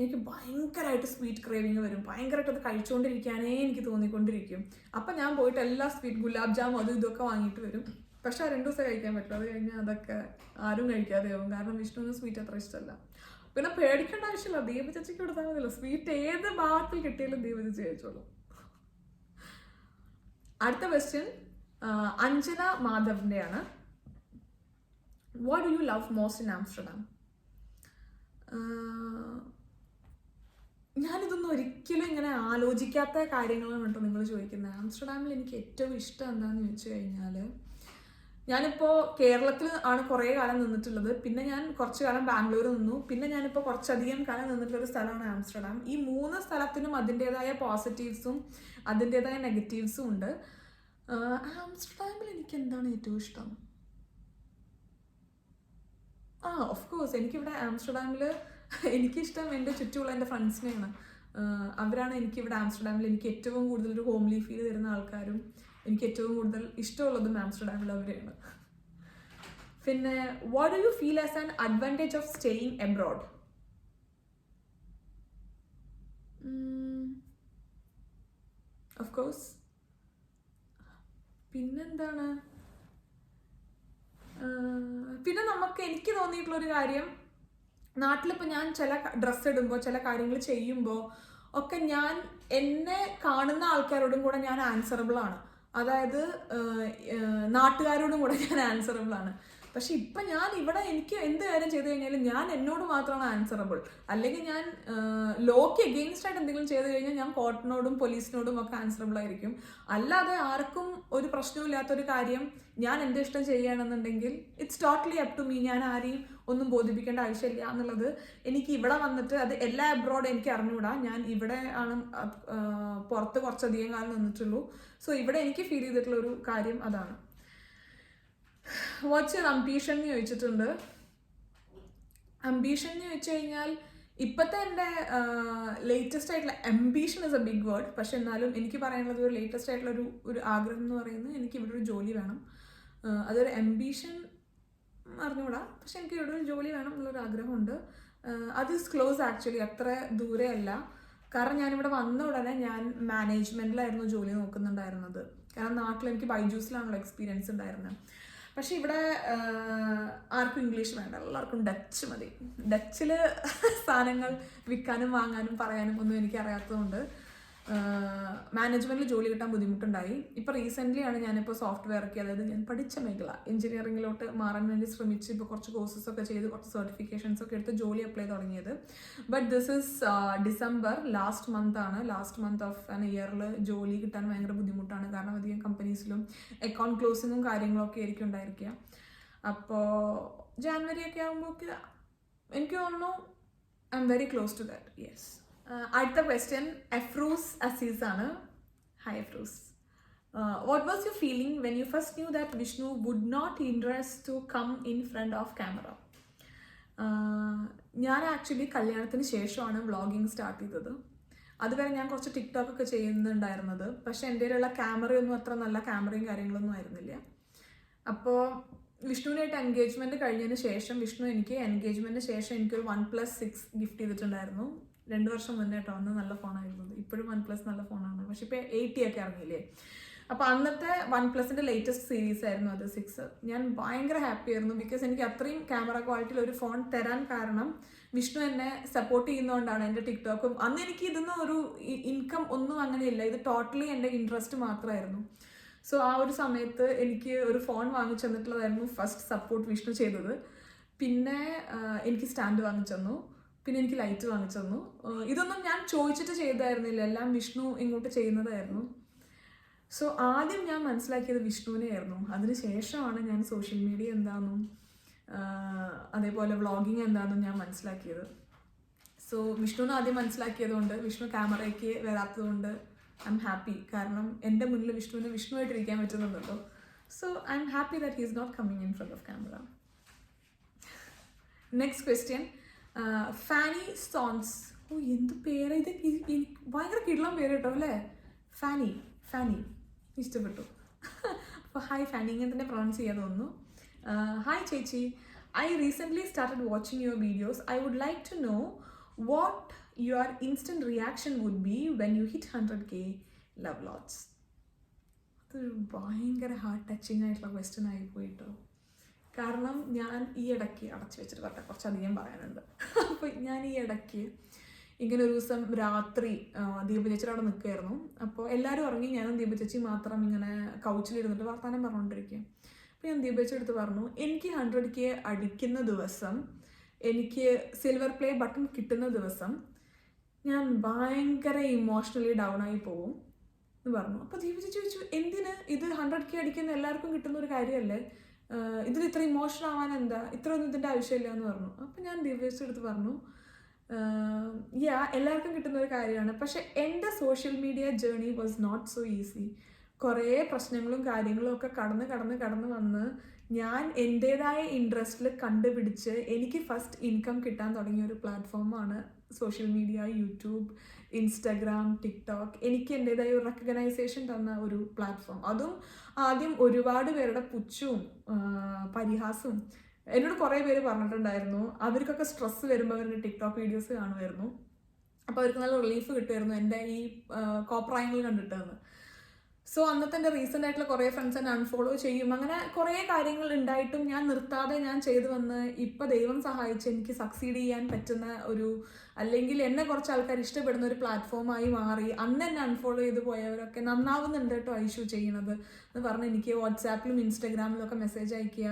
A: എനിക്ക് ഭയങ്കരമായിട്ട് സ്വീറ്റ് ക്രേവിങ് വരും. ഭയങ്കരമായിട്ട് അത് കഴിച്ചുകൊണ്ടിരിക്കാനേ എനിക്ക് തോന്നിക്കൊണ്ടിരിക്കും. അപ്പം ഞാൻ പോയിട്ട് എല്ലാ സ്വീറ്റ് ഗുലാബ് ജാമും അതും ഇതൊക്കെ വാങ്ങിയിട്ട് വരും. പക്ഷെ 2 ദിവസം കഴിക്കാൻ പറ്റും. അത് കഴിഞ്ഞാൽ അതൊക്കെ ആരും കഴിക്കാതെയാവും. കാരണം വിഷ്ണുവിന് സ്വീറ്റ് അത്ര ഇഷ്ടമല്ല. പിന്നെ പേടിക്കേണ്ട ആവശ്യമില്ല, ദീപ ചേച്ചിക്ക് കൊടുത്താൽ മതിയല്ലോ. സ്വീറ്റ് ഏത് ഭാഗത്തിൽ കിട്ടിയാലും ദീപ ചേച്ചി കഴിച്ചോളൂ. അടുത്ത ക്വസ്റ്റ്യൻ അഞ്ജന മാധവിൻ്റെയാണ്. What do you love most in Amsterdam? ഞാനിതൊന്നും ഒരിക്കലും ഇങ്ങനെ ആലോചിക്കാത്ത കാര്യങ്ങളാണ് കേട്ടോ നിങ്ങൾ ചോദിക്കുന്നത്. ആംസ്റ്റർഡാമിൽ എനിക്ക് ഏറ്റവും ഇഷ്ടം എന്താണെന്ന് ചോദിച്ചു കഴിഞ്ഞാൽ, ഞാനിപ്പോൾ കേരളത്തിൽ ആണ് കുറേ കാലം നിന്നിട്ടുള്ളത്. പിന്നെ ഞാൻ കുറച്ച് കാലം ബാംഗ്ലൂർ നിന്നു. പിന്നെ ഞാനിപ്പോൾ കുറച്ചധികം കാലം നിന്നിട്ടുള്ളൊരു സ്ഥലമാണ് ആംസ്റ്റർഡാം. ഈ 3 സ്ഥലത്തിനും അതിൻ്റെതായ പോസിറ്റീവ്സും അതിൻ്റെതായ നെഗറ്റീവ്സും ഉണ്ട്. ആംസ്റ്റർഡാമിൽ എനിക്ക് എന്താണ് ഏറ്റവും ഇഷ്ടം? ഓഫ് കോഴ്സ് എനിക്കിവിടെ ആംസ്റ്റർഡാമിൽ എനിക്കിഷ്ടം എൻ്റെ ചുറ്റുമുള്ള എൻ്റെ ഫ്രണ്ട്സിനെയാണ്. അവരാണ് എനിക്കിവിടെ ആംസ്റ്റർഡാമിൽ എനിക്ക് ഏറ്റവും കൂടുതൽ ഒരു ഹോംലി ഫീൽ തരുന്ന ആൾക്കാരും എനിക്ക് ഏറ്റവും കൂടുതൽ ഇഷ്ടമുള്ളതും ആംസ്റ്റർഡാമിൽ അവരെയാണ്. പിന്നെ what do you feel as an advantage of staying abroad? Of course പിന്നെന്താണ്, പിന്നെ എനിക്ക് തോന്നിയിട്ടുള്ളൊരു കാര്യം, നാട്ടിലിപ്പോൾ ഞാൻ ചില ഡ്രസ്സ് ഇടുമ്പോൾ ചില കാര്യങ്ങൾ ചെയ്യുമ്പോൾ ഒക്കെ ഞാൻ എന്നെ കാണുന്ന ആൾക്കാരോടും കൂടെ ഞാൻ ആൻസറബിൾ ആണ്. അതായത് നാട്ടുകാരോടും കൂടെ ഞാൻ ആൻസറബിൾ ആണ്. പക്ഷെ ഇപ്പം ഞാൻ ഇവിടെ എനിക്ക് എന്ത് കാര്യം ചെയ്തു കഴിഞ്ഞാലും ഞാൻ എന്നോട് മാത്രമാണ് ആൻസറബിൾ. അല്ലെങ്കിൽ ഞാൻ ലോക്ക് എഗെയിൻസ്റ്റ് ആയിട്ട് എന്തെങ്കിലും ചെയ്തു കഴിഞ്ഞാൽ ഞാൻ കോർട്ടിനോടും പോലീസിനോടും ഒക്കെ ആൻസറബിൾ ആയിരിക്കും. അല്ലാതെ ആർക്കും ഒരു പ്രശ്നമില്ലാത്തൊരു കാര്യം ഞാൻ എൻ്റെ ഇഷ്ടം ചെയ്യുകയാണെന്നുണ്ടെങ്കിൽ it's totally up to me. ഞാൻ ആരെയും ഒന്നും ബോധിപ്പിക്കേണ്ട ആവശ്യമില്ല എന്നുള്ളത് എനിക്ക് ഇവിടെ വന്നിട്ട്, അത് എല്ലാ അബ്രോഡ് എനിക്ക് അറിഞ്ഞുകൂടാ. ഞാൻ ഇവിടെ ആണ് പുറത്ത് കുറച്ചധികം കാലം നിന്നിട്ടുള്ളൂ. സോ ഇവിടെ എനിക്ക് ഫീൽ ചെയ്തിട്ടുള്ള ഒരു കാര്യം അതാണ്. വാട്ട്സ് യുവർ അംബീഷൻ എന്ന് ചോദിച്ചിട്ടുണ്ട്. അംബീഷൻ എന്ന് ചോദിച്ചു കഴിഞ്ഞാൽ ഇപ്പോഴത്തെ എൻ്റെ ലേറ്റസ്റ്റ് ആയിട്ടുള്ള ambition is a big word. പക്ഷെ എന്നാലും എനിക്ക് പറയാനുള്ളത് ഒരു ലേറ്റസ്റ്റ് ആയിട്ടുള്ള ഒരു ആഗ്രഹം എന്ന് പറയുന്നത് എനിക്ക് ഇവിടെ ഒരു ജോലി വേണം. അതൊരു അംബീഷൻ അറിഞ്ഞുകൂടാ, പക്ഷെ എനിക്ക് ഇവിടെ ഒരു ജോലി വേണം എന്നുള്ളൊരു ആഗ്രഹമുണ്ട്. അത് ഇസ് ക്ലോസ് ആക്ച്വലി, അത്ര ദൂരെ അല്ല. കാരണം ഞാനിവിടെ വന്ന ഉടനെ ഞാൻ മാനേജ്മെൻറ്റിലായിരുന്നു ജോലി നോക്കുന്നുണ്ടായിരുന്നത്. കാരണം നാട്ടിൽ എനിക്ക് ബൈജൂസിലാണല്ലോ എക്സ്പീരിയൻസ് ഉണ്ടായിരുന്നത്. പക്ഷെ ഇവിടെ ആർക്കും ഇംഗ്ലീഷ് വേണ്ട, എല്ലാവർക്കും ഡച്ച് മതി. ഡച്ചിൽ സാധനങ്ങൾ വിൽക്കാനും വാങ്ങാനും പറയാനും ഒന്നും എനിക്ക് അറിയാത്തതുകൊണ്ട് മാനേജ്മെൻറ്റിൽ ജോലി കിട്ടാൻ ബുദ്ധിമുട്ടുണ്ടായി. ഇപ്പോൾ റീസെൻ്റ്ലി ആണ് ഞാനിപ്പോൾ സോഫ്റ്റ്വെയർക്ക്, അതായത് ഞാൻ പഠിച്ച മേഖല എഞ്ചിനീയറിംഗിലോട്ട് മാറാൻ വേണ്ടി ശ്രമിച്ച് ഇപ്പോൾ കുറച്ച് കോഴ്സസൊക്കെ ചെയ്ത് കുറച്ച് സർട്ടിഫിക്കേഷൻസ് ഒക്കെ എടുത്ത് ജോലി അപ്ലൈ തുടങ്ങിയത്. But this is December, last month of an ഇയറിൽ ജോലി കിട്ടാൻ ഭയങ്കര ബുദ്ധിമുട്ടാണ്. കാരണം അധികം കമ്പനീസിലും അക്കൗണ്ട് ക്ലോസിങ്ങും കാര്യങ്ങളൊക്കെ ആയിരിക്കും ഉണ്ടായിരിക്കുക. അപ്പോൾ ജാനുവരി ഒക്കെ ആകുമ്പോൾ എനിക്ക് തോന്നുന്നു I am very close to that. Yes. അടുത്ത ക്വസ്റ്റ്യൻ എഫ്രൂസ് അസീസ് ആണ്. Hi Efrooz. What was you feeling when you first knew that Vishnu would not interest to come in front of camera? ഞാൻ ആക്ച്വലി കല്യാണത്തിന് ശേഷമാണ് വ്ളോഗിങ് സ്റ്റാർട്ട് ചെയ്തത്. അതുവരെ ഞാൻ കുറച്ച് ടിക്ടോക്ക് ഒക്കെ ചെയ്യുന്നുണ്ടായിരുന്നത്. പക്ഷെ എൻ്റെ കയ്യിലുള്ള ക്യാമറയൊന്നും അത്ര നല്ല ക്യാമറയും കാര്യങ്ങളൊന്നും ആയിരുന്നില്ല. അപ്പോൾ വിഷ്ണുവിനായിട്ട് എൻഗേജ്മെൻറ്റ് കഴിഞ്ഞതിന് ശേഷം എൻഗേജ്മെൻറ്റിന് ശേഷം എനിക്കൊരു OnePlus 6 ഗിഫ്റ്റ് ചെയ്തിട്ടുണ്ടായിരുന്നു. 2 വർഷം മുന്നേ കേട്ടോ. അന്ന് നല്ല ഫോണായിരുന്നത്. ഇപ്പോഴും OnePlus നല്ല ഫോണാണ്. പക്ഷെ ഇപ്പോൾ 80 ഒക്കെ ഇറങ്ങിയില്ലേ. അപ്പോൾ അന്നത്തെ OnePlusൻ്റെ ലേറ്റസ്റ്റ് സീരീസ് ആയിരുന്നു അത് 6. ഞാൻ ഭയങ്കര ഹാപ്പി ആയിരുന്നു. ബിക്കോസ് എനിക്ക് അത്രയും ക്യാമറ ക്വാളിറ്റിയിൽ ഒരു ഫോൺ തരാൻ കാരണം വിഷ്ണു എന്നെ സപ്പോർട്ട് ചെയ്യുന്നതുകൊണ്ടാണ്. എൻ്റെ ടിക്ടോക്കും അന്ന് എനിക്ക് ഇതൊന്നും ഒരു ഇൻകം ഒന്നും അങ്ങനെയില്ല. ഇത് ടോട്ടലി എൻ്റെ ഇൻട്രസ്റ്റ് മാത്രമായിരുന്നു. സോ ആ ഒരു സമയത്ത് എനിക്ക് ഒരു ഫോൺ വാങ്ങിച്ചു തന്നിട്ടുള്ളതായിരുന്നു ഫസ്റ്റ് സപ്പോർട്ട് വിഷ്ണു ചെയ്തത്. പിന്നെ എനിക്ക് സ്റ്റാൻഡ് വാങ്ങിച്ചു തന്നു. പിന്നെ എനിക്ക് ലൈറ്റ് വാങ്ങിച്ചു തന്നു. ഇതൊന്നും ഞാൻ ചോദിച്ചിട്ട് ചെയ്തതായിരുന്നില്ല, എല്ലാം വിഷ്ണു ഇങ്ങോട്ട് ചെയ്യുന്നതായിരുന്നു. സോ ആദ്യം ഞാൻ മനസ്സിലാക്കിയത് വിഷ്ണുവിനെ ആയിരുന്നു. അതിനുശേഷമാണ് ഞാൻ സോഷ്യൽ മീഡിയ എന്താണെന്നും അതേപോലെ വ്ളോഗിങ് എന്താണെന്നും ഞാൻ മനസ്സിലാക്കിയത്. സോ വിഷ്ണുവിനെ ആദ്യം മനസ്സിലാക്കിയതുകൊണ്ട്, വിഷ്ണു ക്യാമറയ്ക്ക് വരാത്തതുകൊണ്ട് ഐ എം ഹാപ്പി. കാരണം എൻ്റെ മുന്നിൽ വിഷ്ണുവായിട്ടിരിക്കാൻ പറ്റുന്നുണ്ടല്ലോ. So I am happy that he is not coming in front of camera. Next question Fanny Sons. എന്ത് പേര് ഇത്! ഭയങ്കര കിടലം പേര് കേട്ടോ അല്ലേ. ഫാനി ഇഷ്ടപ്പെട്ടു. അപ്പോൾ ഹായ് ഫാനി, ഇങ്ങനെ തന്നെ പ്രൊണൗൺസ് ചെയ്യാൻ തോന്നുന്നു. ഹായ് ചേച്ചി, I recently started watching your videos. I would like to know what your instant reaction would be when you hit 100K love lots. അതൊരു ഭയങ്കര ഹാർട്ട് ടച്ചിങ് ആയിട്ടുള്ള ക്വസ്റ്റ്യൻ ആയിപ്പോയിട്ടോ. കാരണം ഞാൻ ഈ ഇടയ്ക്ക് അടച്ചു വെച്ചിട്ട് കുറച്ചധികം പറയാനുണ്ട്. അപ്പോൾ ഞാൻ ഈ ഇടയ്ക്ക് ഇങ്ങനെ ഒരു ദിവസം രാത്രി ദീപചേച്ചിയുടെ അവിടെ നിൽക്കുമായിരുന്നു. അപ്പോൾ എല്ലാവരും ഇറങ്ങി, ഞാനും ദീപചേച്ചി മാത്രം ഇങ്ങനെ കൗച്ചിലിരുന്നിട്ട് വർത്താനം പറഞ്ഞുകൊണ്ടിരിക്കും. അപ്പോൾ ഞാൻ ദീപചേച്ചി എടുത്ത് പറഞ്ഞു, എനിക്ക് 100K അടിക്കുന്ന ദിവസം, എനിക്ക് സിൽവർ പ്ലേ ബട്ടൺ കിട്ടുന്ന ദിവസം ഞാൻ ഭയങ്കര ഇമോഷണലി ഡൗൺ ആയി പോവും എന്ന് പറഞ്ഞു. അപ്പോൾ ദീപജി ചോദിച്ചു, എന്തിന് ഇത് 100K അടിക്കുന്ന എല്ലാവർക്കും കിട്ടുന്ന ഒരു കാര്യമല്ലേ, ഇതിൽ ഇത്ര ഇമോഷണൽ ആവാൻ എന്താ, ഇത്രയൊന്നും ഇതിൻ്റെ ആവശ്യമില്ല എന്ന് പറഞ്ഞു. അപ്പോൾ ഞാൻ ദീപജിയുടെ അടുത്ത് പറഞ്ഞു, എല്ലാവർക്കും കിട്ടുന്ന ഒരു കാര്യമാണ്, പക്ഷെ എൻ്റെ social media journey was not so easy. കുറേ പ്രശ്നങ്ങളും കാര്യങ്ങളും ഒക്കെ കടന്ന് വന്ന് ഞാൻ എൻ്റേതായ ഇൻട്രസ്റ്റിൽ കണ്ടുപിടിച്ച് എനിക്ക് ഫസ്റ്റ് ഇൻകം കിട്ടാൻ തുടങ്ങിയ ഒരു പ്ലാറ്റ്ഫോമാണ് social media, YouTube, Instagram, TikTok. എനിക്ക് എൻ്റേതായ ഒരു റെക്കഗ്നൈസേഷൻ തന്ന ഒരു പ്ലാറ്റ്ഫോം. അതും ആദ്യം ഒരുപാട് പേരുടെ പുച്ഛവും പരിഹാസവും. എന്നോട് കുറേ പേര് പറഞ്ഞിട്ടുണ്ടായിരുന്നു, അവർക്കൊക്കെ സ്ട്രെസ്സ് വരുമ്പോൾ അവരുടെ ടിക്ടോക്ക് വീഡിയോസ് കാണുമായിരുന്നു, അപ്പോൾ അവർക്ക് നല്ല റിലീഫ് കിട്ടുമായിരുന്നു എൻ്റെ ഈ കോപ്രായങ്ങൾ കണ്ടിട്ടെന്ന്. സോ അന്നത്തെ എൻ്റെ റീസെൻ്റ് ആയിട്ടുള്ള കുറേ ഫ്രണ്ട്സ് എന്നെ അൺഫോളോ ചെയ്യും, അങ്ങനെ കുറേ കാര്യങ്ങൾ ഉണ്ടായിട്ടും ഞാൻ നിർത്താതെ ഞാൻ ചെയ്തു വന്ന് ഇപ്പോൾ ദൈവം സഹായിച്ച് എനിക്ക് സക്സീഡ് ചെയ്യാൻ പറ്റുന്ന ഒരു, അല്ലെങ്കിൽ എന്നെ കുറച്ച് ആൾക്കാർ ഇഷ്ടപ്പെടുന്ന ഒരു പ്ലാറ്റ്ഫോമായി മാറി. അന്ന് എന്നെ അൺഫോളോ ചെയ്ത് പോയവരൊക്കെ നന്നാവുന്നുണ്ട് കേട്ടോ ഐഷു ചെയ്യണത് എന്ന് പറഞ്ഞ് എനിക്ക് വാട്സാപ്പിലും ഇൻസ്റ്റഗ്രാമിലും ഒക്കെ മെസ്സേജ് അയക്കുക.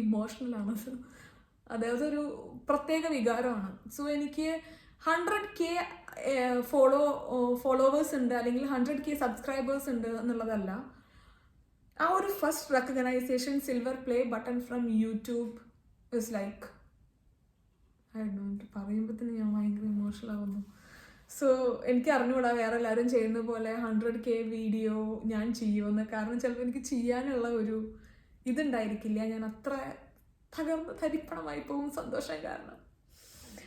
A: ഇമോഷണലാണത്. അതായത് ഒരു പ്രത്യേക വികാരമാണ്. സോ എനിക്ക് 100K ഫോളോവേഴ്സ് ഉണ്ട് അല്ലെങ്കിൽ 100K സബ്സ്ക്രൈബേഴ്സ് ഉണ്ട് എന്നുള്ളതല്ല, ആ ഒരു first recognition, silver play button from YouTube is like, പറയുമ്പോൾ തന്നെ ഞാൻ ഭയങ്കര ഇമോഷണൽ ആവുന്നു. സോ എനിക്ക് അറിഞ്ഞുകൂടാ വേറെ എല്ലാവരും ചെയ്യുന്ന പോലെ 100K വീഡിയോ ഞാൻ ചെയ്യുമെന്ന്. കാരണം ചിലപ്പോൾ എനിക്ക് ചെയ്യാനുള്ള ഒരു ഇതുണ്ടായിരിക്കില്ല, ഞാൻ അത്ര തരിപ്പണമായി പോകും സന്തോഷം കാരണം.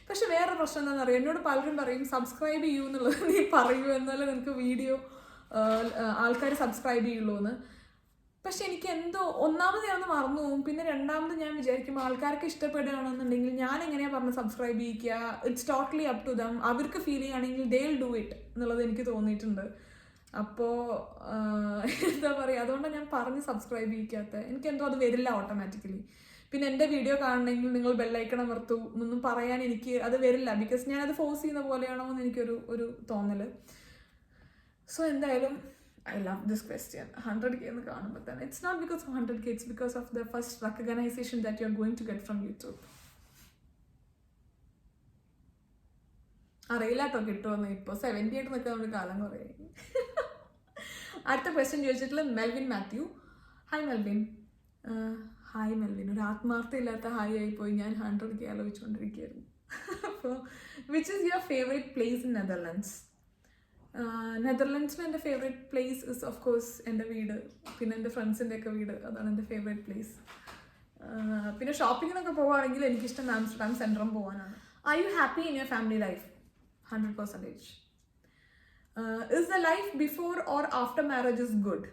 A: പക്ഷെ വേറെ പ്രശ്നം എന്താണെന്ന് അറിയാം, എന്നോട് പലരും പറയും സബ്സ്ക്രൈബ് ചെയ്യൂ എന്നുള്ളത്, നീ പറയൂ എന്നാലേ നിനക്ക് വീഡിയോ ആൾക്കാർ സബ്സ്ക്രൈബ് ചെയ്യുള്ളൂ എന്ന്. പക്ഷെ എനിക്ക് എന്തോ ഒന്നാമത് ഞാൻ മറന്നു പോകും, പിന്നെ രണ്ടാമത് ഞാൻ വിചാരിക്കും ആൾക്കാർക്ക് ഇഷ്ടപ്പെടുകയാണെന്നുണ്ടെങ്കിൽ ഞാൻ എങ്ങനെയാണ് പറഞ്ഞ് സബ്സ്ക്രൈബ് ചെയ്യിക്കുക, it's totally up to them. അവർക്ക് ഫീൽ ചെയ്യുകയാണെങ്കിൽ ദേ വിൽ ഡു ഇറ്റ് എന്നുള്ളത് എനിക്ക് തോന്നിയിട്ടുണ്ട്. അപ്പോൾ എന്താ പറയുക, അതുകൊണ്ടാണ് ഞാൻ പറഞ്ഞ് സബ്സ്ക്രൈബ് ചെയ്യിക്കാത്തത്. എനിക്കെന്തോ അത് വരില്ല ഓട്ടോമാറ്റിക്കലി. പിന്നെ എൻ്റെ വീഡിയോ കാണണമെങ്കിൽ നിങ്ങൾ ബെല്ലൈക്കൺ അമർത്തു എന്നൊന്നും പറയാൻ എനിക്ക് അത് വരില്ല, ബിക്കോസ് ഞാനത് ഫോഴ്സ് ചെയ്യുന്ന പോലെയാണോ എന്ന് എനിക്കൊരു തോന്നൽ. സോ എന്തായാലും I love this question. 100K എന്ന് കാണുമ്പോൾ തന്നെ it's not because of 100K, it's because of the first recognition that you're going to get from YouTube. അറിയില്ല കേട്ടോ കിട്ടുമെന്ന്. ഇപ്പോൾ 70 ആയിട്ട് നിൽക്കാൻ ഒരു കാലം കുറേ. അടുത്ത ക്വസ്റ്റ്യൻ ചോദിച്ചിട്ടുള്ള മെൽവിൻ മാത്യു. Hi Melvin. ഒരു ആത്മാർത്ഥയില്ലാത്ത ഹായ് ആയിപ്പോയി, ഞാൻ 100K ആലോചിച്ചുകൊണ്ടിരിക്കുകയായിരുന്നു. അപ്പോൾ which is your favourite place in Netherlands? നെതർലൻഡ്സിൽ എൻ്റെ favourite place is of course എൻ്റെ വീട്, പിന്നെ എൻ്റെ ഫ്രണ്ട്സിൻ്റെ ഒക്കെ വീട്, അതാണ് എൻ്റെ ഫേവറേറ്റ് പ്ലേസ്. പിന്നെ ഷോപ്പിങ്ങിനൊക്കെ പോവുകയാണെങ്കിൽ എനിക്കിഷ്ടം ആംസ്റ്റർഡാം സെൻട്രം പോകാനാണ്. Are you happy in your family life? 100%. Is the life before or after marriage is good?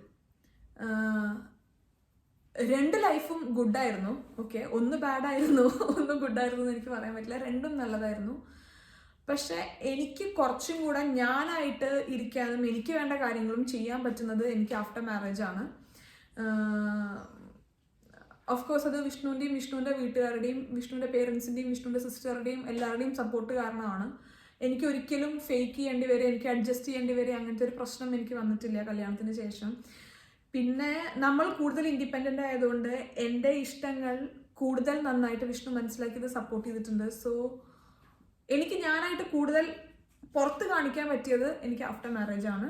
A: രണ്ട് ലൈഫും ഗുഡായിരുന്നു. ഓക്കെ, ഒന്ന് ബാഡായിരുന്നു, ഒന്ന് ഗുഡായിരുന്നു എന്ന് എനിക്ക് പറയാൻ പറ്റില്ല, രണ്ടും നല്ലതായിരുന്നു. പക്ഷെ എനിക്ക് കുറച്ചും കൂടെ ഞാനായിട്ട് ഇരിക്കാനും എനിക്ക് വേണ്ട കാര്യങ്ങളും ചെയ്യാൻ പറ്റുന്നത് എനിക്ക് ആഫ്റ്റർ മാരേജ് ആണ്. ഓഫ് കോഴ്സ് അത് വിഷ്ണുവിൻ്റെ വീട്ടുകാരുടെയും വിഷ്ണുവിൻ്റെ പേരൻസിൻ്റെയും വിഷ്ണുവിൻ്റെ സിസ്റ്ററുടെയും എല്ലാവരുടെയും സപ്പോർട്ട് കാരണമാണ്. എനിക്ക് ഒരിക്കലും ഫേക്ക് ചെയ്യേണ്ടി വരെ, എനിക്ക് അഡ്ജസ്റ്റ് ചെയ്യേണ്ടി വരെ അങ്ങനത്തെ ഒരു പ്രശ്നം എനിക്ക് വന്നിട്ടില്ല കല്യാണത്തിന് ശേഷം. പിന്നെ നമ്മൾ കൂടുതൽ ഇൻഡിപെൻഡൻ്റ് ആയതുകൊണ്ട് എൻ്റെ ഇഷ്ടങ്ങൾ കൂടുതൽ നന്നായിട്ട് വിഷ്ണു മനസ്സിലാക്കിയത് സപ്പോർട്ട് ചെയ്തിട്ടുണ്ട്. സോ എനിക്ക് ഞാനായിട്ട് കൂടുതൽ പുറത്ത് കാണിക്കാൻ പറ്റിയത് എനിക്ക് ആഫ്റ്റർ മാരേജ് ആണ്.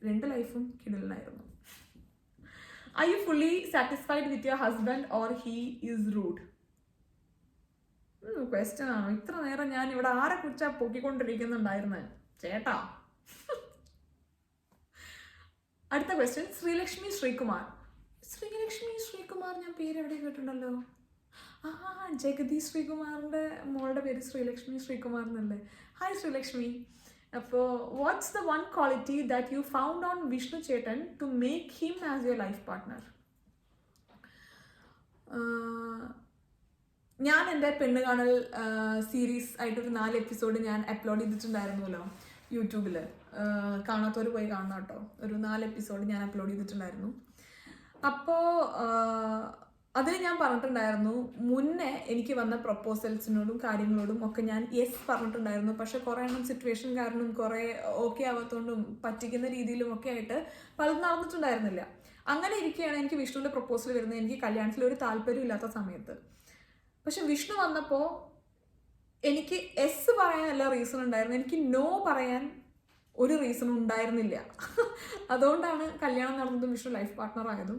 A: രണ്ട് ലൈഫും കിടലിനായിരുന്നു. Are you fully satisfied with your husband or he is rude? Question ആണോ? ഇത്ര നേരം ഞാൻ ഇവിടെ ആരെ കുറിച്ചാ പൊക്കിക്കൊണ്ടിരിക്കുന്നുണ്ടായിരുന്നത് ചേട്ടാ. അടുത്ത ക്വസ്റ്റ്യൻ ശ്രീലക്ഷ്മി ശ്രീകുമാർ. ഞാൻ പേര് എവിടെ കേട്ടിട്ടുണ്ടല്ലോ. ജഗതി ശ്രീകുമാറിൻ്റെ മോളുടെ പേര് ശ്രീലക്ഷ്മി ശ്രീകുമാർ എന്നല്ലേ? ഹായ് ശ്രീലക്ഷ്മി. അപ്പോൾ what's the one quality that you found on Vishnu ചേട്ടൻ to make him as your life partner? ഞാൻ എൻ്റെ പെണ്ണ് കാണൽ സീരീസ് ആയിട്ടൊരു 4 എപ്പിസോഡ് ഞാൻ അപ്ലോഡ് ചെയ്തിട്ടുണ്ടായിരുന്നല്ലോ യൂട്യൂബിൽ. കാണാത്തവർ പോയി കാണണം കേട്ടോ. ഒരു 4 എപ്പിസോഡ് ഞാൻ അപ്ലോഡ് ചെയ്തിട്ടുണ്ടായിരുന്നു. അപ്പോൾ അതിൽ ഞാൻ പറഞ്ഞിട്ടുണ്ടായിരുന്നു, മുന്നേ എനിക്ക് വന്ന പ്രപ്പോസൽസിനോടും കാര്യങ്ങളോടും ഒക്കെ ഞാൻ യെസ് പറഞ്ഞിട്ടുണ്ടായിരുന്നു. പക്ഷെ കുറേ എണ്ണം സിറ്റുവേഷൻ കാരണം കുറേ ഓക്കെ ആവാത്തതുകൊണ്ടും പറ്റിക്കുന്ന രീതിയിലും ഒക്കെ ആയിട്ട് പലതും നടന്നിട്ടുണ്ടായിരുന്നില്ല. അങ്ങനെ ഇരിക്കുകയാണ് എനിക്ക് വിഷ്ണുവിൻ്റെ പ്രപ്പോസൽ വരുന്നത്, എനിക്ക് കല്യാണത്തിൽ ഒരു താല്പര്യം ഇല്ലാത്ത സമയത്ത്. പക്ഷെ വിഷ്ണു വന്നപ്പോൾ എനിക്ക് എസ് പറയാൻ എല്ലാ റീസൺ ഉണ്ടായിരുന്നു, എനിക്ക് നോ പറയാൻ ഒരു റീസണും ഉണ്ടായിരുന്നില്ല. അതുകൊണ്ടാണ് കല്യാണം നടന്നതും വിഷ്ണു ലൈഫ് പാർട്ട്ണർ ആയതും.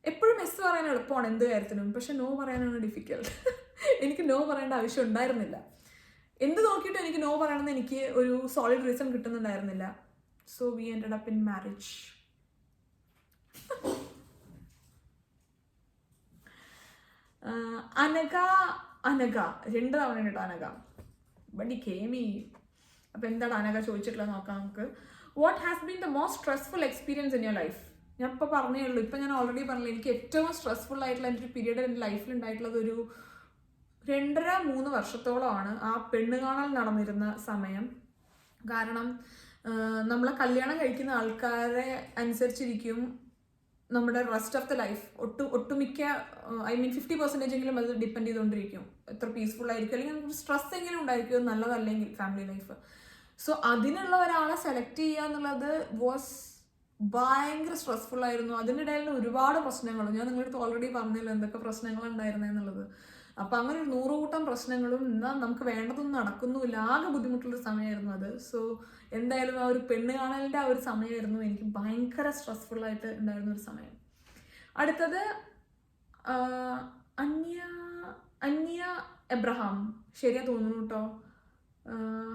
A: എപ്പോഴും എസ് പറയാൻ എളുപ്പമാണ് എന്ത് കാര്യത്തിനും, പക്ഷെ നോ പറയാനാണ് ഡിഫിക്കൽട്ട്. എനിക്ക് നോ പറയേണ്ട ആവശ്യം ഉണ്ടായിരുന്നില്ല. എന്ത് നോക്കിയിട്ടും എനിക്ക് നോ പറയണമെന്ന് എനിക്ക് ഒരു സോളിഡ് റീസൺ കിട്ടുന്നുണ്ടായിരുന്നില്ല. So we ended up in marriage. Anagha 2 തവണ കേട്ടോ അനഘ ബഡി കേമി. അപ്പൊ എന്താണ് അനഘ ചോദിച്ചിട്ടുള്ളത് നോക്കാം നമുക്ക്. What has been the most stressful experience in your life? ഞാൻ ഇപ്പോൾ പറഞ്ഞേ ഉള്ളൂ, ഇപ്പം ഞാൻ ഓൾറെഡി പറഞ്ഞില്ല, എനിക്ക് ഏറ്റവും സ്ട്രെസ്ഫുൾ ആയിട്ടുള്ള എൻ്റെ ഒരു പീരീഡ് എൻ്റെ ലൈഫിൽ ഉണ്ടായിട്ടുള്ളത് ഒരു 2.5-3 വർഷത്തോളമാണ്. ആ പെണ്ണ് കാണൽ നടന്നിരുന്ന സമയം. കാരണം നമ്മളെ കല്യാണം കഴിക്കുന്ന ആൾക്കാരെ അനുസരിച്ചിരിക്കും നമ്മുടെ റെസ്റ്റ് ഓഫ് ദ ലൈഫ്. ഒട്ടുമിക്ക ഐ മീൻ 50% എങ്കിലും അത് ഡിപ്പെൻഡ് ചെയ്തുകൊണ്ടിരിക്കും. എത്ര പീസ്ഫുൾ ആയിരിക്കും, അല്ലെങ്കിൽ നമുക്ക് സ്ട്രെസ് എങ്കിലും ഉണ്ടായിരിക്കും നല്ലതല്ലെങ്കിൽ ഫാമിലി ലൈഫ്. സോ അതിനുള്ള ഒരാളെ സെലക്ട് ചെയ്യുക എന്നുള്ളത് വാസ് ഭയങ്കര സ്ട്രെസ്ഫുൾ ആയിരുന്നു. അതിനിടയിൽ ഒരുപാട് പ്രശ്നങ്ങൾ, ഞാൻ നിങ്ങളടുത്ത് ഓൾറെഡി പറഞ്ഞല്ലോ എന്തൊക്കെ പ്രശ്നങ്ങൾ ഉണ്ടായിരുന്നെന്നുള്ളത്. അപ്പം അങ്ങനെ 100 കൂട്ടം പ്രശ്നങ്ങളും എന്നാൽ നമുക്ക് വേണ്ടതൊന്നും നടക്കുന്നുമില്ല, ആകെ ബുദ്ധിമുട്ടുള്ളൊരു സമയമായിരുന്നു അത്. സോ എന്തായാലും ആ ഒരു പെണ്ണ് കാണലിൻ്റെ ആ ഒരു സമയമായിരുന്നു എനിക്ക് ഭയങ്കര സ്ട്രെസ്ഫുൾ ആയിട്ട് ഉണ്ടായിരുന്ന ഒരു സമയം. അടുത്തത് അന്യ എബ്രഹാം, ശരിയാ തോന്നുന്നു കേട്ടോ.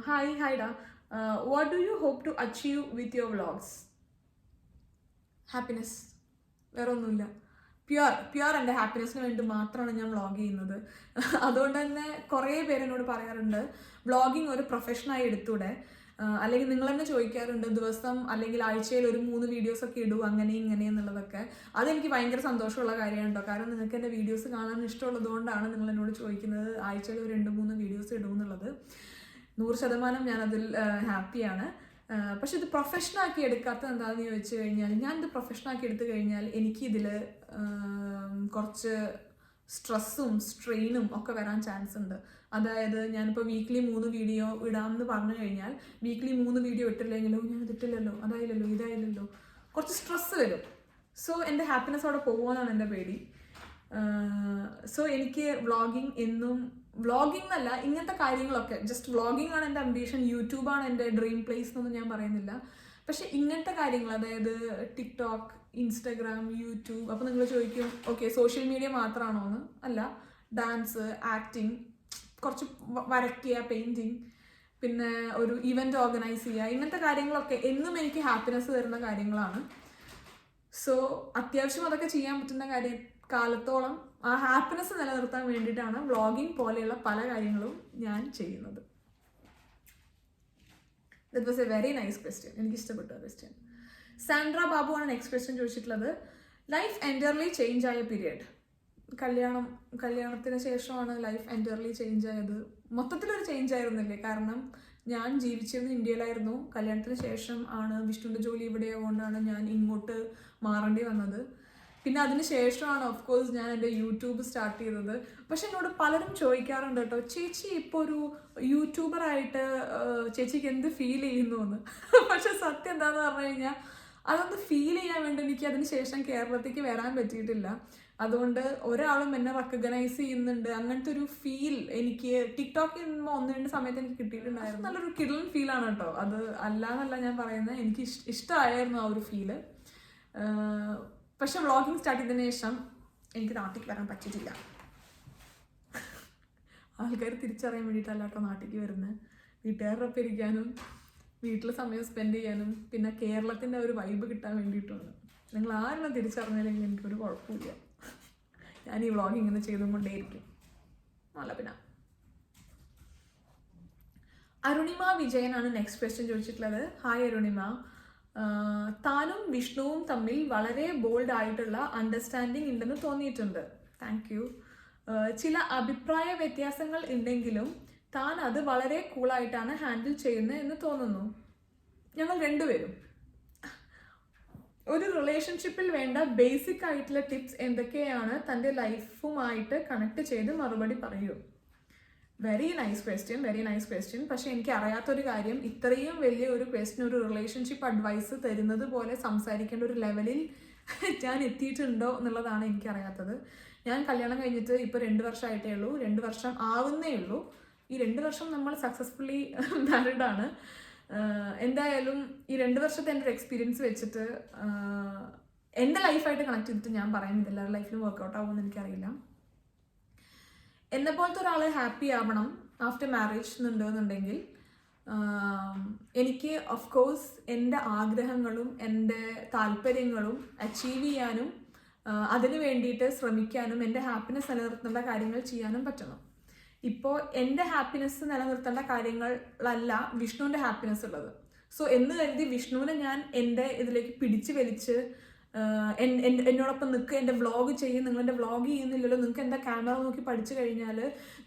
A: ഹായ്ഡാ. What do you hope to achieve with your vlogs? Happiness, വേറെ ഒന്നുമില്ല. പ്യുവർ എൻ്റെ ഹാപ്പിനെസ്സിന് വേണ്ടി മാത്രമാണ് ഞാൻ വ്ളോഗ് ചെയ്യുന്നത്. അതുകൊണ്ട് തന്നെ കുറേ പേര് എന്നോട് പറയാറുണ്ട് വ്ളോഗിങ് ഒരു പ്രൊഫഷനായി എടുത്തൂടെ, അല്ലെങ്കിൽ നിങ്ങൾ തന്നെ ചോദിക്കാറുണ്ട് ദിവസം അല്ലെങ്കിൽ ആഴ്ചയിൽ ഒരു 3 വീഡിയോസൊക്കെ ഇടൂ അങ്ങനെ ഇങ്ങനെ എന്നുള്ളതൊക്കെ. അതെനിക്ക് ഭയങ്കര സന്തോഷമുള്ള കാര്യമാണ് കേട്ടോ. കാരണം നിങ്ങൾക്ക് എൻ്റെ വീഡിയോസ് കാണാൻ ഇഷ്ടമുള്ളത് കൊണ്ടാണ് നിങ്ങൾ എന്നോട് ചോദിക്കുന്നത് ആഴ്ചയിൽ ഒരു 2-3 വീഡിയോസ് ഇടുമെന്നുള്ളത്. 100% ഞാനതിൽ ഹാപ്പിയാണ്. പക്ഷെ ഇത് പ്രൊഫഷനാക്കി എടുക്കാത്തത് എന്താണെന്ന് ചോദിച്ചു കഴിഞ്ഞാൽ, ഞാനിത് പ്രൊഫഷനാക്കി എടുത്തു കഴിഞ്ഞാൽ എനിക്കിതിൽ കുറച്ച് സ്ട്രെസ്സും സ്ട്രെയിനും ഒക്കെ വരാൻ ചാൻസ് ഉണ്ട്. അതായത് ഞാനിപ്പോൾ വീക്ക്ലി 3 വീഡിയോ ഇടാമെന്ന് പറഞ്ഞു കഴിഞ്ഞാൽ വീക്ക്ലി 3 വീഡിയോ ഇട്ടില്ലെങ്കിലോ ഞാൻ ഇതിട്ടില്ലല്ലോ, അതായില്ലല്ലോ, ഇതായില്ലല്ലോ, കുറച്ച് സ്ട്രെസ്സ് വരും. സോ എൻ്റെ ഹാപ്പിനെസ് അവിടെ പോകുമെന്നാണ് എൻ്റെ പേടി. സോ എനിക്ക് വ്ളോഗിങ് എന്നും, വ്ളോഗിങ് എന്നല്ല ഇങ്ങനത്തെ കാര്യങ്ങളൊക്കെ, ജസ്റ്റ് വ്ളോഗിങ് ആണ് എൻ്റെ അംബീഷൻ, യൂട്യൂബാണ് എൻ്റെ ഡ്രീം പ്ലേസ് എന്നൊന്നും ഞാൻ പറയുന്നില്ല. പക്ഷെ ഇങ്ങനത്തെ കാര്യങ്ങൾ, അതായത് ടിക്ടോക്ക്, ഇൻസ്റ്റഗ്രാം, യൂട്യൂബ്. അപ്പോൾ നിങ്ങൾ ചോദിക്കും ഓക്കെ സോഷ്യൽ മീഡിയ മാത്രമാണോ എന്ന്? അല്ല, ഡാൻസ്, ആക്ടിങ്, കുറച്ച് വരയ്ക്കുക, പെയിൻറ്റിങ്, പിന്നെ ഒരു ഇവൻറ്റ് ഓർഗനൈസ് ചെയ്യുക, ഇങ്ങനത്തെ കാര്യങ്ങളൊക്കെ എന്നും എനിക്ക് ഹാപ്പിനെസ് തരുന്ന കാര്യങ്ങളാണ്. സോ അത്യാവശ്യം അതൊക്കെ ചെയ്യാൻ പറ്റുന്ന കാലത്തോളം ആ ഹാപ്പിനെസ് നിലനിർത്താൻ വേണ്ടിയിട്ടാണ് വ്ളോഗിങ് പോലെയുള്ള പല കാര്യങ്ങളും ഞാൻ ചെയ്യുന്നത്. That was A very nice question, എനിക്ക് ഇഷ്ടപ്പെട്ട ക്വസ്റ്റ്യൻ. സാൻഡ്ര ബാബു ആണ് നെക്സ്റ്റ് ക്വസ്റ്റ്യൻ ചോദിച്ചിട്ടുള്ളത്. ലൈഫ് എൻറ്റയർലി ചേഞ്ച് ആയ പീരിയഡ്? കല്യാണത്തിന് ശേഷമാണ് ലൈഫ് എൻറ്റയർലി ചേഞ്ച് ആയത്. മൊത്തത്തിലൊരു ചേഞ്ച് ആയിരുന്നില്ലേ, കാരണം ഞാൻ ജീവിച്ചിരുന്നത് ഇന്ത്യയിലായിരുന്നു. കല്യാണത്തിന് ശേഷം ആണ് വിഷ്ണുവിൻ്റെ ജോലി ഇവിടെ ആയതുകൊണ്ടാണ് ഞാൻ ഇങ്ങോട്ട് മാറേണ്ടി വന്നത്. പിന്നെ അതിന് ശേഷമാണ് ഓഫ് കോഴ്സ് ഞാൻ എൻ്റെ യൂട്യൂബ് സ്റ്റാർട്ട് ചെയ്തത്. പക്ഷെ എന്നോട് പലരും ചോദിക്കാറുണ്ട് കേട്ടോ, ചേച്ചി ഇപ്പോൾ ഒരു യൂട്യൂബറായിട്ട് ചേച്ചിക്ക് എന്ത് ഫീൽ ചെയ്യുന്നു എന്ന്. പക്ഷെ സത്യം എന്താണെന്ന് പറഞ്ഞു കഴിഞ്ഞാൽ അതൊന്ന് ഫീൽ ചെയ്യാൻ വേണ്ടി എനിക്ക് അതിന് ശേഷം കേരളത്തിലേക്ക് വരാൻ പറ്റിയിട്ടില്ല. അതുകൊണ്ട് ഒരാളും എന്നെ റെക്കഗ്നൈസ് ചെയ്യുന്നുണ്ട് അങ്ങനത്തെ ഒരു ഫീൽ എനിക്ക് ടിക്ടോക്കിൽ നിന്ന് 1-2 സമയത്ത് എനിക്ക് കിട്ടിയിട്ടുണ്ടായിരുന്നു. നല്ലൊരു കിഡ്ലൻ ഫീലാണ് കേട്ടോ, അത് അല്ലാന്നല്ല ഞാൻ പറയുന്നത്. എനിക്ക് ഇഷ്ടമായിരുന്നു ആ ഒരു ഫീല്. പക്ഷെ വ്ളോഗിങ് സ്റ്റാർട്ട് ചെയ്തതിന് ശേഷം എനിക്ക് നാട്ടിലേക്ക് വരാൻ പറ്റിയിട്ടില്ല. ആൾക്കാർ തിരിച്ചറിയാൻ വേണ്ടിയിട്ടല്ല കേട്ടോ നാട്ടിലേക്ക് വരുന്നത്, വീട്ടുകാരുടെ ഒപ്പം ഇരിക്കാനും വീട്ടിൽ സമയം സ്പെൻഡ് ചെയ്യാനും പിന്നെ കേരളത്തിൻ്റെ ഒരു വൈബ് കിട്ടാൻ വേണ്ടിയിട്ടാണ്. നിങ്ങൾ ആരെല്ലാം തിരിച്ചറിഞ്ഞില്ലെങ്കിൽ എനിക്കൊരു കുഴപ്പമില്ല, ഞാൻ ഈ വ്ളോഗ് ഇങ്ങനെ ചെയ്തും കൊണ്ടേയിരിക്കും. നല്ല പിന്നെ അരുണിമ വിജയനാണ് നെക്സ്റ്റ് ക്വസ്റ്റ്യൻ ചോദിച്ചിട്ടുള്ളത്. ഹായ് അരുണിമ. താനും വിഷ്ണുവും തമ്മിൽ വളരെ ബോൾഡ് ആയിട്ടുള്ള അണ്ടർസ്റ്റാൻഡിങ് ഉണ്ടെന്ന് തോന്നിയിട്ടുണ്ട്. Thank you. ചില അഭിപ്രായ വ്യത്യാസങ്ങൾ ഉണ്ടെങ്കിലും താൻ അത് വളരെ കൂളായിട്ടാണ് ഹാൻഡിൽ ചെയ്യുന്നത് എന്ന് തോന്നുന്നു. ഞങ്ങൾ രണ്ടുപേരും ഒരു റിലേഷൻഷിപ്പിൽ വേണ്ട ബേസിക് ആയിട്ടുള്ള ടിപ്സ് എന്തൊക്കെയാണ് തൻ്റെ ലൈഫുമായിട്ട് കണക്ട് ചെയ്ത് മറുപടി പറയൂ. Very nice question. പക്ഷെ എനിക്ക് അറിയാത്തൊരു കാര്യം, ഇത്രയും വലിയ ഒരു ക്വസ്റ്റ്യൻ ഒരു റിലേഷൻഷിപ്പ് അഡ്വൈസ് തരുന്നത് പോലെ സംസാരിക്കേണ്ട ഒരു ലെവലിൽ ഞാൻ എത്തിയിട്ടുണ്ടോ എന്നുള്ളതാണ് എനിക്കറിയാത്തത്. ഞാൻ കല്യാണം കഴിഞ്ഞിട്ട് ഇപ്പോൾ 2 വർഷമായിട്ടേ ഉള്ളൂ, 2 വർഷം ആവുന്നേ ഉള്ളൂ. ഈ 2 വർഷം നമ്മൾ സക്സസ്ഫുള്ളി മാരീഡ് ആണ്. എന്തായാലും ഈ 2 വർഷത്തെ എൻ്റെ ഒരു എക്സ്പീരിയൻസ് വെച്ചിട്ട് എൻ്റെ ലൈഫായിട്ട് കണക്ട് ചെയ്തിട്ട് ഞാൻ പറയാം, ഇതെല്ലാവരുടെ ലൈഫിലും വർക്കൗട്ട് ആവുമെന്ന് എനിക്കറിയില്ല. എന്നെപ്പോലത്തെ ഒരാൾ ഹാപ്പി ആവണം ആഫ്റ്റർ മാരേജ് എന്നുണ്ടെങ്കിൽ എനിക്ക് ഓഫ് കോഴ്സ് എൻ്റെ ആഗ്രഹങ്ങളും എൻ്റെ താല്പര്യങ്ങളും അച്ചീവ് ചെയ്യാനും അതിന് വേണ്ടിയിട്ട് ശ്രമിക്കാനും എൻ്റെ ഹാപ്പിനെസ് നിലനിർത്തേണ്ട കാര്യങ്ങൾ ചെയ്യാനും പറ്റണം. ഇപ്പോൾ എൻ്റെ ഹാപ്പിനെസ് നിലനിർത്തേണ്ട കാര്യങ്ങളല്ല വിഷ്ണുവിൻ്റെ ഹാപ്പിനെസ് ഉള്ളത്. സോ എന്ന് കരുതി വിഷ്ണുവിനെ ഞാൻ എൻ്റെ ഇതിലേക്ക് പിടിച്ച് വലിച്ച് എന്നോടൊപ്പം നിൽക്കുക, എൻ്റെ വ്ളോഗ് ചെയ്യും, നിങ്ങൾ എൻ്റെ വ്ളോഗ് ചെയ്യുന്നില്ലല്ലോ, നിങ്ങൾക്ക് എൻ്റെ ക്യാമറ നോക്കി പഠിച്ചു കഴിഞ്ഞാൽ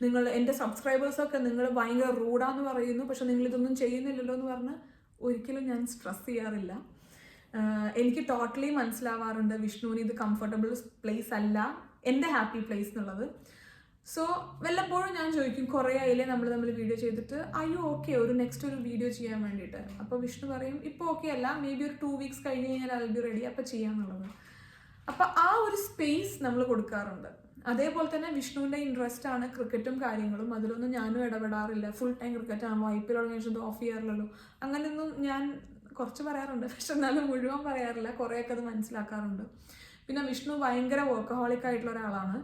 A: നിങ്ങൾ എൻ്റെ സബ്സ്ക്രൈബേഴ്സൊക്കെ നിങ്ങൾ ഭയങ്കര റൂഡാന്ന് പറയുന്നു, പക്ഷെ നിങ്ങളിതൊന്നും ചെയ്യുന്നില്ലല്ലോ എന്ന് പറഞ്ഞ് ഒരിക്കലും ഞാൻ സ്ട്രെസ് ചെയ്യാറില്ല. എനിക്ക് ടോട്ടലി മനസ്സിലാവാറുണ്ട് വിഷ്ണുവിന് ഇത് കംഫർട്ടബിൾ പ്ലേസ് അല്ല എൻ്റെ ഹാപ്പി പ്ലേസ് എന്നുള്ളത്. സോ വല്ലപ്പോഴും ഞാൻ ചോദിക്കും, കുറേ ആയില്ലേ നമ്മൾ തമ്മിൽ വീഡിയോ ചെയ്തിട്ട്, അയ്യോ ഓക്കെ നെക്സ്റ്റ് ഒരു വീഡിയോ ചെയ്യാൻ വേണ്ടിയിട്ട്. അപ്പോൾ വിഷ്ണു പറയും ഇപ്പോൾ ഓക്കെ അല്ല, മേ ബി ഒരു 2 weeks കഴിഞ്ഞ് കഴിഞ്ഞാൽ ഐ വിൽ ബി റെഡി, അപ്പോൾ ചെയ്യാന്നുള്ളത്. അപ്പോൾ ആ ഒരു സ്പേസ് നമ്മൾ കൊടുക്കാറുണ്ട്. അതേപോലെ തന്നെ വിഷ്ണുവിൻ്റെ ഇൻട്രസ്റ്റ് ആണ് ക്രിക്കറ്റും കാര്യങ്ങളും, അതിലൊന്നും ഞാനും ഇടപെടാറില്ല. ഫുൾ ടൈം ക്രിക്കറ്റ് ആണല്ലോ, IPL ഓർഗനൈസേഷൻ ഓഫ് ചെയ്യാറില്ലല്ലോ, അങ്ങനെയൊന്നും ഞാൻ കുറച്ച് പറയാറുണ്ട്, പക്ഷെ എന്നാലും മുഴുവൻ പറയാറില്ല, കുറേയൊക്കെ അത് മനസ്സിലാക്കാറുണ്ട്. പിന്നെ വിഷ്ണു ഭയങ്കര വർക്കഹോളിക് ആയിട്ടുള്ള ഒരാളാണ്,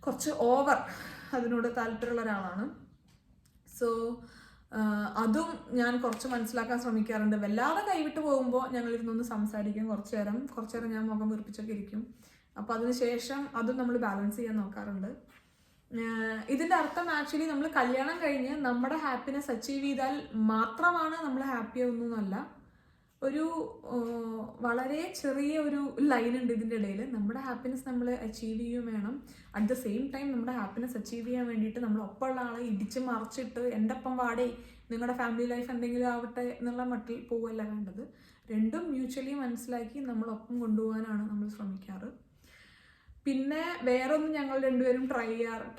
A: കുറച്ച് ഓവർ അതിനോട് താല്പര്യമുള്ള ഒരാളാണ്. സോ അതും ഞാൻ കുറച്ച് മനസ്സിലാക്കാൻ ശ്രമിക്കാറുണ്ട്. വല്ലാതെ കൈവിട്ട് പോകുമ്പോൾ ഞങ്ങളിരുന്നൊന്ന് സംസാരിക്കും കുറച്ച് നേരം ഞാൻ മുഖം വീർപ്പിച്ചൊക്കെ ഇരിക്കും. അപ്പോൾ അതിനുശേഷം അതും നമ്മൾ ബാലൻസ് ചെയ്യാൻ നോക്കാറുണ്ട്. ഇതിൻ്റെ അർത്ഥം ആക്ച്വലി നമ്മൾ കല്യാണം കഴിഞ്ഞ് നമ്മുടെ ഹാപ്പിനെസ് അച്ചീവ് ചെയ്താൽ മാത്രമാണ് നമ്മൾ ഹാപ്പി ആവുന്നതല്ല. ഒരു വളരെ ചെറിയ ഒരു ലൈൻ ഉണ്ട് ഇതിൻ്റെ ഇടയിൽ. നമ്മുടെ ഹാപ്പിനെസ് നമ്മൾ അച്ചീവ് ചെയ്യുകയും വേണം, അറ്റ് ദ സെയിം ടൈം നമ്മുടെ ഹാപ്പിനെസ് അച്ചീവ് ചെയ്യാൻ വേണ്ടിയിട്ട് നമ്മൾ ഒപ്പമുള്ള ആളെ ഇടിച്ച് മറിച്ചിട്ട് എൻ്റെ ഒപ്പം വാടേ നിങ്ങളുടെ ഫാമിലി ലൈഫ് എന്തെങ്കിലും ആവട്ടെ എന്നുള്ള മട്ടിൽ പോവുകയല്ല വേണ്ടത്. രണ്ടും മ്യൂച്വലി മനസ്സിലാക്കി നമ്മളൊപ്പം കൊണ്ടുപോകാനാണ് നമ്മൾ ശ്രമിക്കാറ്. പിന്നെ വേറൊന്നും ഞങ്ങൾ രണ്ടുപേരും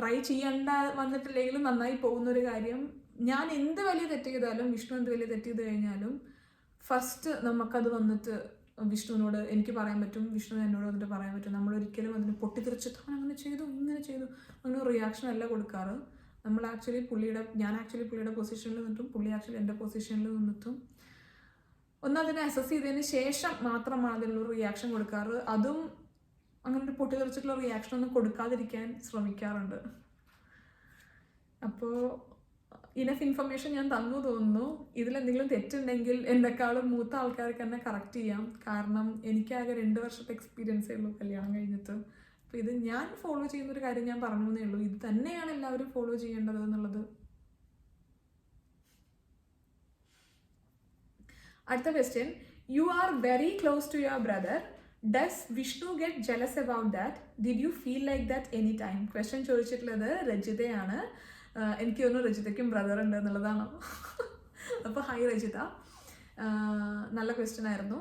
A: ട്രൈ ചെയ്യേണ്ട വന്നിട്ടില്ലെങ്കിലും നന്നായി പോകുന്നൊരു കാര്യം, ഞാൻ എന്ത് വലിയ തെറ്റ് ചെയ്താലും വിഷ്ണു എന്ത് വലിയ തെറ്റ് ചെയ്ത് കഴിഞ്ഞാലും ഫസ്റ്റ് നമുക്കത് വന്നിട്ട് വിഷ്ണുവിനോട് എനിക്ക് പറയാൻ പറ്റും, വിഷ്ണു എന്നോട് വന്നിട്ട് പറയാൻ പറ്റും. നമ്മളൊരിക്കലും അതിന് പൊട്ടിത്തെറിച്ചിട്ട് അവൻ അങ്ങനെ ചെയ്തു ഇങ്ങനെ ചെയ്തു അങ്ങനെ റിയാക്ഷൻ അല്ല കൊടുക്കാറ്. നമ്മൾ ഞാൻ ആക്ച്വലി പുള്ളിയുടെ പൊസിഷനിൽ നിന്നിട്ടും പുള്ളി ആക്ച്വലി എൻ്റെ പൊസിഷനിൽ നിന്നിട്ടും അതിനെ അസസ് ചെയ്തതിന് ശേഷം മാത്രമാണ് അതിനുള്ള റിയാക്ഷൻ കൊടുക്കാറ്. അതും അങ്ങനെ ഒരു പൊട്ടിത്തെറിച്ചിട്ടുള്ള റിയാക്ഷൻ ഒന്നും കൊടുക്കാതിരിക്കാൻ ശ്രമിക്കാറുണ്ട്. അപ്പോൾ ഇനഫ് ഇൻഫർമേഷൻ ഞാൻ തന്നു തോന്നുന്നു. ഇതിലെന്തെങ്കിലും തെറ്റുണ്ടെങ്കിൽ എന്നെക്കാളും മൂത്ത ആൾക്കാർക്ക് തന്നെ കറക്റ്റ് ചെയ്യാം. കാരണം എനിക്കാകെ 2 വർഷത്തെ എക്സ്പീരിയൻസേ ഉള്ളൂ കല്യാണം കഴിഞ്ഞിട്ട്. അപ്പോൾ ഇത് ഞാൻ ഫോളോ ചെയ്യുന്നൊരു കാര്യം ഞാൻ പറഞ്ഞു എന്നേ ഉള്ളൂ. ഇത് തന്നെയാണ് എല്ലാവരും ഫോളോ ചെയ്യേണ്ടത് എന്നുള്ളത്. അടുത്ത question, you are very close to your brother, does Vishnu get jealous about that, did you feel like that any time? Question ചോദിച്ചിട്ടുള്ളത് രജിതയാണ്. എനിക്ക് തോന്നുന്നു രജിതയ്ക്കും ബ്രദർ ഉണ്ട് എന്നുള്ളതാണ്. അപ്പോൾ ഹായ് രജിത, നല്ല ക്വസ്റ്റ്യൻ ആയിരുന്നു.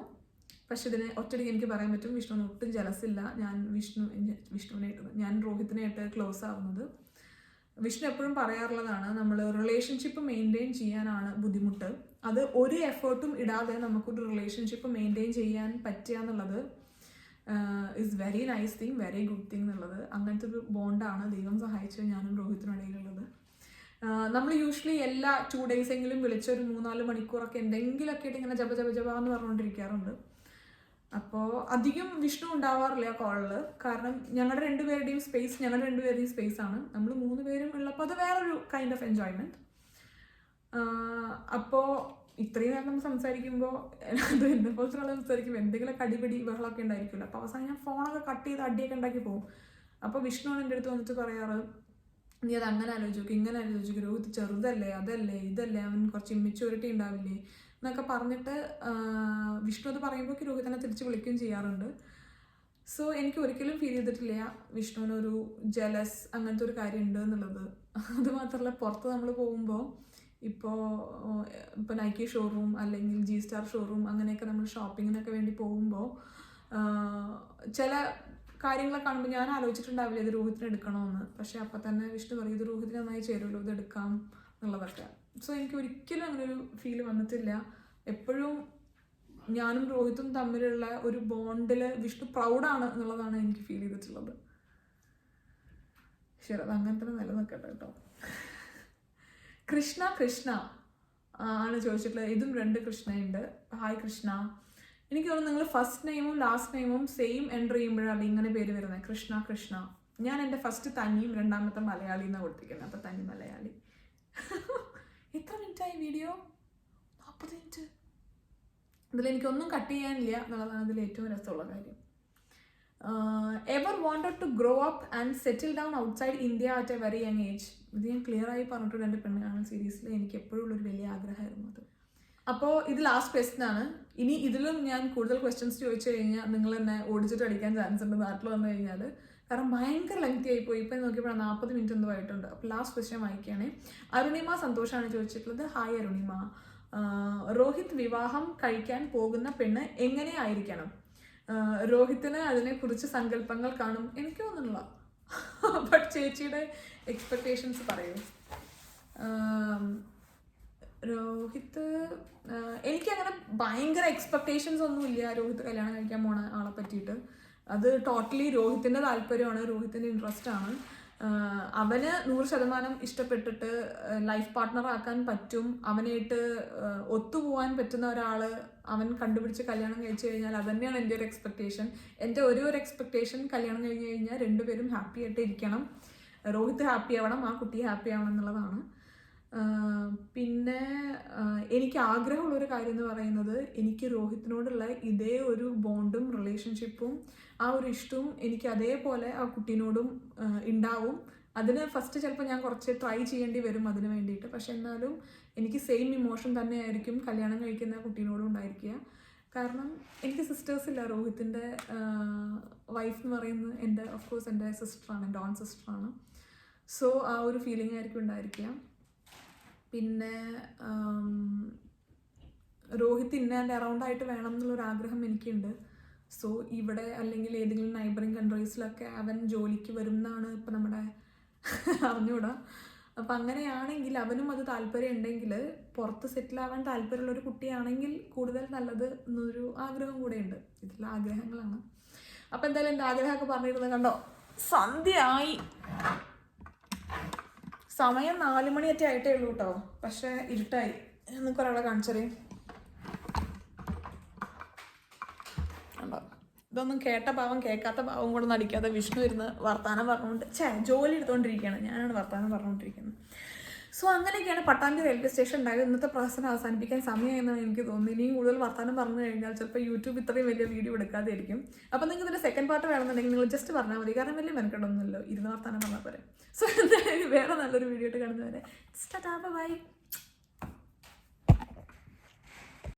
A: പക്ഷെ ഇതിന് ഒറ്റയ്ക്ക് എനിക്ക് പറയാൻ പറ്റും, വിഷ്ണുവിന് ഒട്ടും ജലസില്ല. ഞാൻ രോഹിത്തിനായിട്ട് ക്ലോസ് ആവുന്നത്. വിഷ്ണു എപ്പോഴും പറയാറുള്ളതാണ്, നമ്മൾ റിലേഷൻഷിപ്പ് മെയിൻറ്റെയിൻ ചെയ്യാനാണ് ബുദ്ധിമുട്ട്. അത് ഒരു എഫേർട്ടും ഇടാതെ നമുക്കൊരു റിലേഷൻഷിപ്പ് മെയിൻറ്റെയിൻ ചെയ്യാൻ പറ്റുക എന്നുള്ളത് is very nice thing, very good thing എന്നുള്ളത്. അങ്ങനത്തെ ഒരു ബോണ്ടാണ് ദൈവം സഹായിച്ച് ഞാനും രോഹിത്തിനും ഇടയിലുള്ളത്. നമ്മൾ യൂഷ്വലി എല്ലാ 2 days എങ്കിലും വിളിച്ചൊരു 3-4 മണിക്കൂറൊക്കെ എന്തെങ്കിലുമൊക്കെ ആയിട്ട് ഇങ്ങനെ ജപ എന്ന് പറഞ്ഞുകൊണ്ടിരിക്കാറുണ്ട്. അപ്പോൾ അധികം വിഷ്ണു ഉണ്ടാവാറില്ല കോളിൽ. കാരണം ഞങ്ങളുടെ രണ്ടുപേരുടെയും സ്പേസ് ആണ്. നമ്മൾ 3 പേരും ഉള്ളപ്പോൾ അത് വേറൊരു കൈൻഡ് ഓഫ് എൻജോയ്മെൻറ്റ്. അപ്പോൾ ഇത്രയും നേരം നമ്മൾ സംസാരിക്കുമ്പോൾ അത് എന്നെ പോലത്തെ ആൾ സംസാരിക്കുമ്പോൾ എന്തെങ്കിലുമൊക്കെ അടിപിടി ബഹളമൊക്കെ ഉണ്ടായിരിക്കുമല്ലോ. അപ്പോൾ അവസാനം ഞാൻ ഫോണൊക്കെ കട്ട് ചെയ്ത് അടിയൊക്കെ ഉണ്ടാക്കി പോകും. അപ്പോൾ വിഷ്ണുവാണ് എൻ്റെ അടുത്ത് വന്നിട്ട് പറയാറ്, നീ അത് അങ്ങനെ ആലോചിക്കും ഇങ്ങനെ ആലോചിക്കും, രോഹിത് ചെറുതല്ലേ അതല്ലേ ഇതല്ലേ, അവൻ കുറച്ച് ഇമ്മെച്യൂരിറ്റി ഉണ്ടാവില്ലേ എന്നൊക്കെ പറഞ്ഞിട്ട് വിഷ്ണു അത് പറയുമ്പോൾ രോഹിത്തിനെ തിരിച്ച് വിളിക്കുകയും ചെയ്യാറുണ്ട്. സോ എനിക്ക് ഒരിക്കലും ഫീൽ ചെയ്തിട്ടില്ല വിഷ്ണുവിനൊരു ജലസ് അങ്ങനത്തെ ഒരു കാര്യം ഉണ്ട് എന്നുള്ളത്. അതുമാത്രമല്ല, പുറത്ത് നമ്മൾ പോകുമ്പോൾ ഇപ്പോൾ നൈക്കി ഷോറൂം അല്ലെങ്കിൽ G-Star ഷോറൂം അങ്ങനെയൊക്കെ നമ്മൾ ഷോപ്പിങ്ങിനൊക്കെ വേണ്ടി പോകുമ്പോൾ ചില കാര്യങ്ങളൊക്കെ കാണുമ്പോൾ ഞാൻ ആലോചിച്ചിട്ടുണ്ടാവില്ല ഇത് രോഹിത്തിന് എടുക്കണമെന്ന്. പക്ഷെ അപ്പം തന്നെ വിഷ്ണു പറയും ഇത് രോഹിത്തിന് നന്നായി ചേരുമല്ലോ, ഇത് എടുക്കാം എന്നുള്ളതൊക്കെ. സോ എനിക്ക് ഒരിക്കലും അങ്ങനൊരു ഫീൽ വന്നിട്ടില്ല. എപ്പോഴും ഞാനും രോഹിത്തും തമ്മിലുള്ള ഒരു ബോണ്ടിൽ വിഷ്ണു പ്രൗഡാണ് എന്നുള്ളതാണ് എനിക്ക് ഫീൽ ചെയ്തിട്ടുള്ളത്. ശരി, അത് അങ്ങനെ തന്നെ നിലനിൽക്കട്ടെ കേട്ടോ. കൃഷ്ണ ആണ് ചോദിച്ചിട്ടുള്ളത്. ഇതും 2 കൃഷ്ണയുണ്ട്. ഹായ് കൃഷ്ണ. എനിക്ക് തോന്നുന്നു നിങ്ങൾ ഫസ്റ്റ് നെയിമും ലാസ്റ്റ് നെയിമും സെയിം എൻ്റർ ചെയ്യുമ്പോഴാണ് ഇങ്ങനെ പേര് വരുന്നത്. കൃഷ്ണ. ഞാൻ എൻ്റെ ഫസ്റ്റ് തന്നിയും 2ാമത്തെ മലയാളി എന്നാണ് കൊടുത്തിരിക്കുന്നത്. അപ്പോൾ തന്നി മലയാളി. എത്ര മിനിറ്റായി വീഡിയോ? 40 മിനിറ്റ്. ഇതിലെനിക്കൊന്നും കട്ട് ചെയ്യാനില്ല എന്നുള്ളതാണ് ഇതിൽ ഏറ്റവും രസമുള്ള കാര്യം. Ever wanted to grow up and settle down outside India at a very young age. ഇത് ഞാൻ ക്ലിയർ ആയി പറഞ്ഞിട്ടുണ്ട് എൻ്റെ പെണ്ണുകാണൽ സീരീസിൽ. എനിക്ക് എപ്പോഴും ഉള്ളൊരു വലിയ ആഗ്രഹമായിരുന്നു അത്. അപ്പോൾ ഇത് ലാസ്റ്റ് ക്വസ്റ്റ്യൻ ആണ്. ഇനി ഇതിലും ഞാൻ കൂടുതൽ ക്വസ്റ്റ്യൻസ് ചോദിച്ചു കഴിഞ്ഞാൽ നിങ്ങൾ എന്നെ ഓടിച്ചിട്ട് അടിക്കാൻ ചാൻസ് ഉണ്ട് നാട്ടിൽ വന്നു കഴിഞ്ഞാൽ. കാരണം ഭയങ്കര ലെങ്തി ആയിപ്പോയി. ഇപ്പം നോക്കിയപ്പോൾ 40 മിനിറ്റ് എന്തോ ആയിട്ടുണ്ട്. അപ്പോൾ ലാസ്റ്റ് ക്വസ്റ്റ്യൻ വായിക്കുകയാണ്. അരുണിമ സന്തോഷമാണ് ചോദിച്ചിട്ടുള്ളത്. ഹായ് അരുണിമ. രോഹിത് വിവാഹം കഴിക്കാൻ പോകുന്ന പെണ്ണ് എങ്ങനെയായിരിക്കണം? രോഹിത്തിന് അതിനെക്കുറിച്ച് സങ്കല്പങ്ങൾ കാണും എനിക്ക് തോന്നുന്നില്ല. ബട്ട് ചേച്ചിയുടെ എക്സ്പെക്ടേഷൻസ് പറയൂ. രോഹിത്ത് എനിക്കങ്ങനെ ഭയങ്കര എക്സ്പെക്ടേഷൻസ് ഒന്നുമില്ല രോഹിത്ത് കല്യാണം കഴിക്കാൻ പോണ ആളെ പറ്റിയിട്ട്. അത് ടോട്ടലി രോഹിത്തിൻ്റെ താല്പര്യമാണ്, രോഹിത്തിൻ്റെ ഇൻട്രസ്റ്റ് ആണ്. അവന് 100% ഇഷ്ടപ്പെട്ടിട്ട് ലൈഫ് പാർട്ട്ണർ ആക്കാൻ പറ്റും, അവനായിട്ട് ഒത്തുപോകാൻ പറ്റുന്ന ഒരാൾ അവൻ കണ്ടുപിടിച്ച് കല്യാണം കഴിച്ചു കഴിഞ്ഞാൽ അതന്നെയാണ് എൻ്റെ ഒരു എക്സ്പെക്ടേഷൻ. എൻ്റെ ഒരു എക്സ്പെക്ടേഷൻ കല്യാണം കഴിഞ്ഞ് കഴിഞ്ഞാൽ 2 പേരും ഹാപ്പി ആയിട്ട് ഇരിക്കണം. രോഹിത്ത് ഹാപ്പി ആവണം, ആ കുട്ടി ഹാപ്പി ആവണം എന്നുള്ളതാണ്. പിന്നെ എനിക്ക് ആഗ്രഹമുള്ളൊരു കാര്യം എന്ന് പറയുന്നത് എനിക്ക് രോഹിത്തിനോടുള്ള ഇതേ ഒരു ബോണ്ടും റിലേഷൻഷിപ്പും ആ ഒരു ഇഷ്ടവും എനിക്ക് അതേപോലെ ആ കുട്ടീനോടും ഉണ്ടാവും. അതിന് ഫസ്റ്റ് ചിലപ്പോൾ ഞാൻ കുറച്ച് ട്രൈ ചെയ്യേണ്ടി വരും അതിന് വേണ്ടിയിട്ട്. പക്ഷെ എന്നാലും എനിക്ക് സെയിം ഇമോഷൻ തന്നെയായിരിക്കും കല്യാണം കഴിക്കുന്ന കുട്ടീനോടും ഉണ്ടായിരിക്കുക. കാരണം എനിക്ക് സിസ്റ്റേഴ്സ് ഇല്ല. രോഹിത്തിൻ്റെ വൈഫ് എന്ന് പറയുന്നത് എൻ്റെ ഓഫ്കോഴ്സ് എൻ്റെ സിസ്റ്ററാണ്, എൻ്റെ ഓൺ സിസ്റ്ററാണ്. സോ ആ ഒരു ഫീലിംഗ് ആയിരിക്കും ഉണ്ടായിരിക്കുക. പിന്നെ രോഹിത് ഇന്ന എൻ്റെ അറൗണ്ടായിട്ട് വേണം എന്നുള്ളൊരാഗ്രഹം എനിക്കുണ്ട്. സോ ഇവിടെ അല്ലെങ്കിൽ ഏതെങ്കിലും നൈബറിങ് കൺട്രീസിലൊക്കെ അവൻ ജോലിക്ക് വരും എന്നാണ് ഇപ്പം നമ്മുടെ അറിഞ്ഞൂടാ. അപ്പം അങ്ങനെയാണെങ്കിൽ അവനും അത് താല്പര്യം ഉണ്ടെങ്കിൽ പുറത്ത് സെറ്റിലാവാൻ താല്പര്യമുള്ളൊരു കുട്ടിയാണെങ്കിൽ കൂടുതൽ നല്ലത് എന്നൊരു ആഗ്രഹം കൂടെയുണ്ട്. ഇതെല്ലാം ആഗ്രഹങ്ങളാണ്. അപ്പം എന്തായാലും എൻ്റെ ആഗ്രഹമൊക്കെ പറഞ്ഞിരുന്നത് കണ്ടോ, സന്ധ്യയായി. സമയം 4 മണിയൊക്കെ ആയിട്ടേ ഉള്ളൂ കേട്ടോ. പക്ഷേ ഇരുട്ടായി. നിങ്ങൾക്ക് ഒരാളെ കാണിച്ചറിയും. കണ്ടോ, ഇതൊന്നും കേട്ട പാവം കേൾക്കാത്ത പാവം കൂടെ നടിക്കാതെ വിഷ്ണു ഇരുന്ന് വർത്താനം പറഞ്ഞുകൊണ്ട് ജോലി എടുത്തുകൊണ്ടിരിക്കുകയാണ്. ഞാനാണ് വർത്താനം പറഞ്ഞുകൊണ്ടിരിക്കുന്നത്. സോ അങ്ങനെയൊക്കെയാണ് പട്ടാമ്പി റെയിൽവേ സ്റ്റേഷൻ ഉണ്ടായത്. ഇന്നത്തെ പ്രശ്നം അവസാനിപ്പിക്കാൻ സമയമെന്നാണ് എനിക്ക് തോന്നുന്നത്. ഇനിയും കൂടുതൽ വർത്താനം പറഞ്ഞു കഴിഞ്ഞാൽ ചിലപ്പോൾ യൂട്യൂബ് ഇത്രയും വലിയ വീഡിയോ എടുക്കാതെയായിരിക്കും. അപ്പോൾ നിങ്ങൾക്ക് ഇതിൻ്റെ സെക്കൻഡ് പാർട്ട് വേണമെന്നുണ്ടെങ്കിൽ നിങ്ങൾ ജസ്റ്റ് പറഞ്ഞാൽ മതി. കാരണം വലിയ മെനക്കെട്ടൊന്നുമില്ലല്ലോ, ഇരുന്ന് വർത്താനം പറഞ്ഞാൽ പോരെ. സോ എന്തായാലും വേറെ നല്ലൊരു വീഡിയോ ആയിട്ട് കാണുന്നവരെ ബൈ.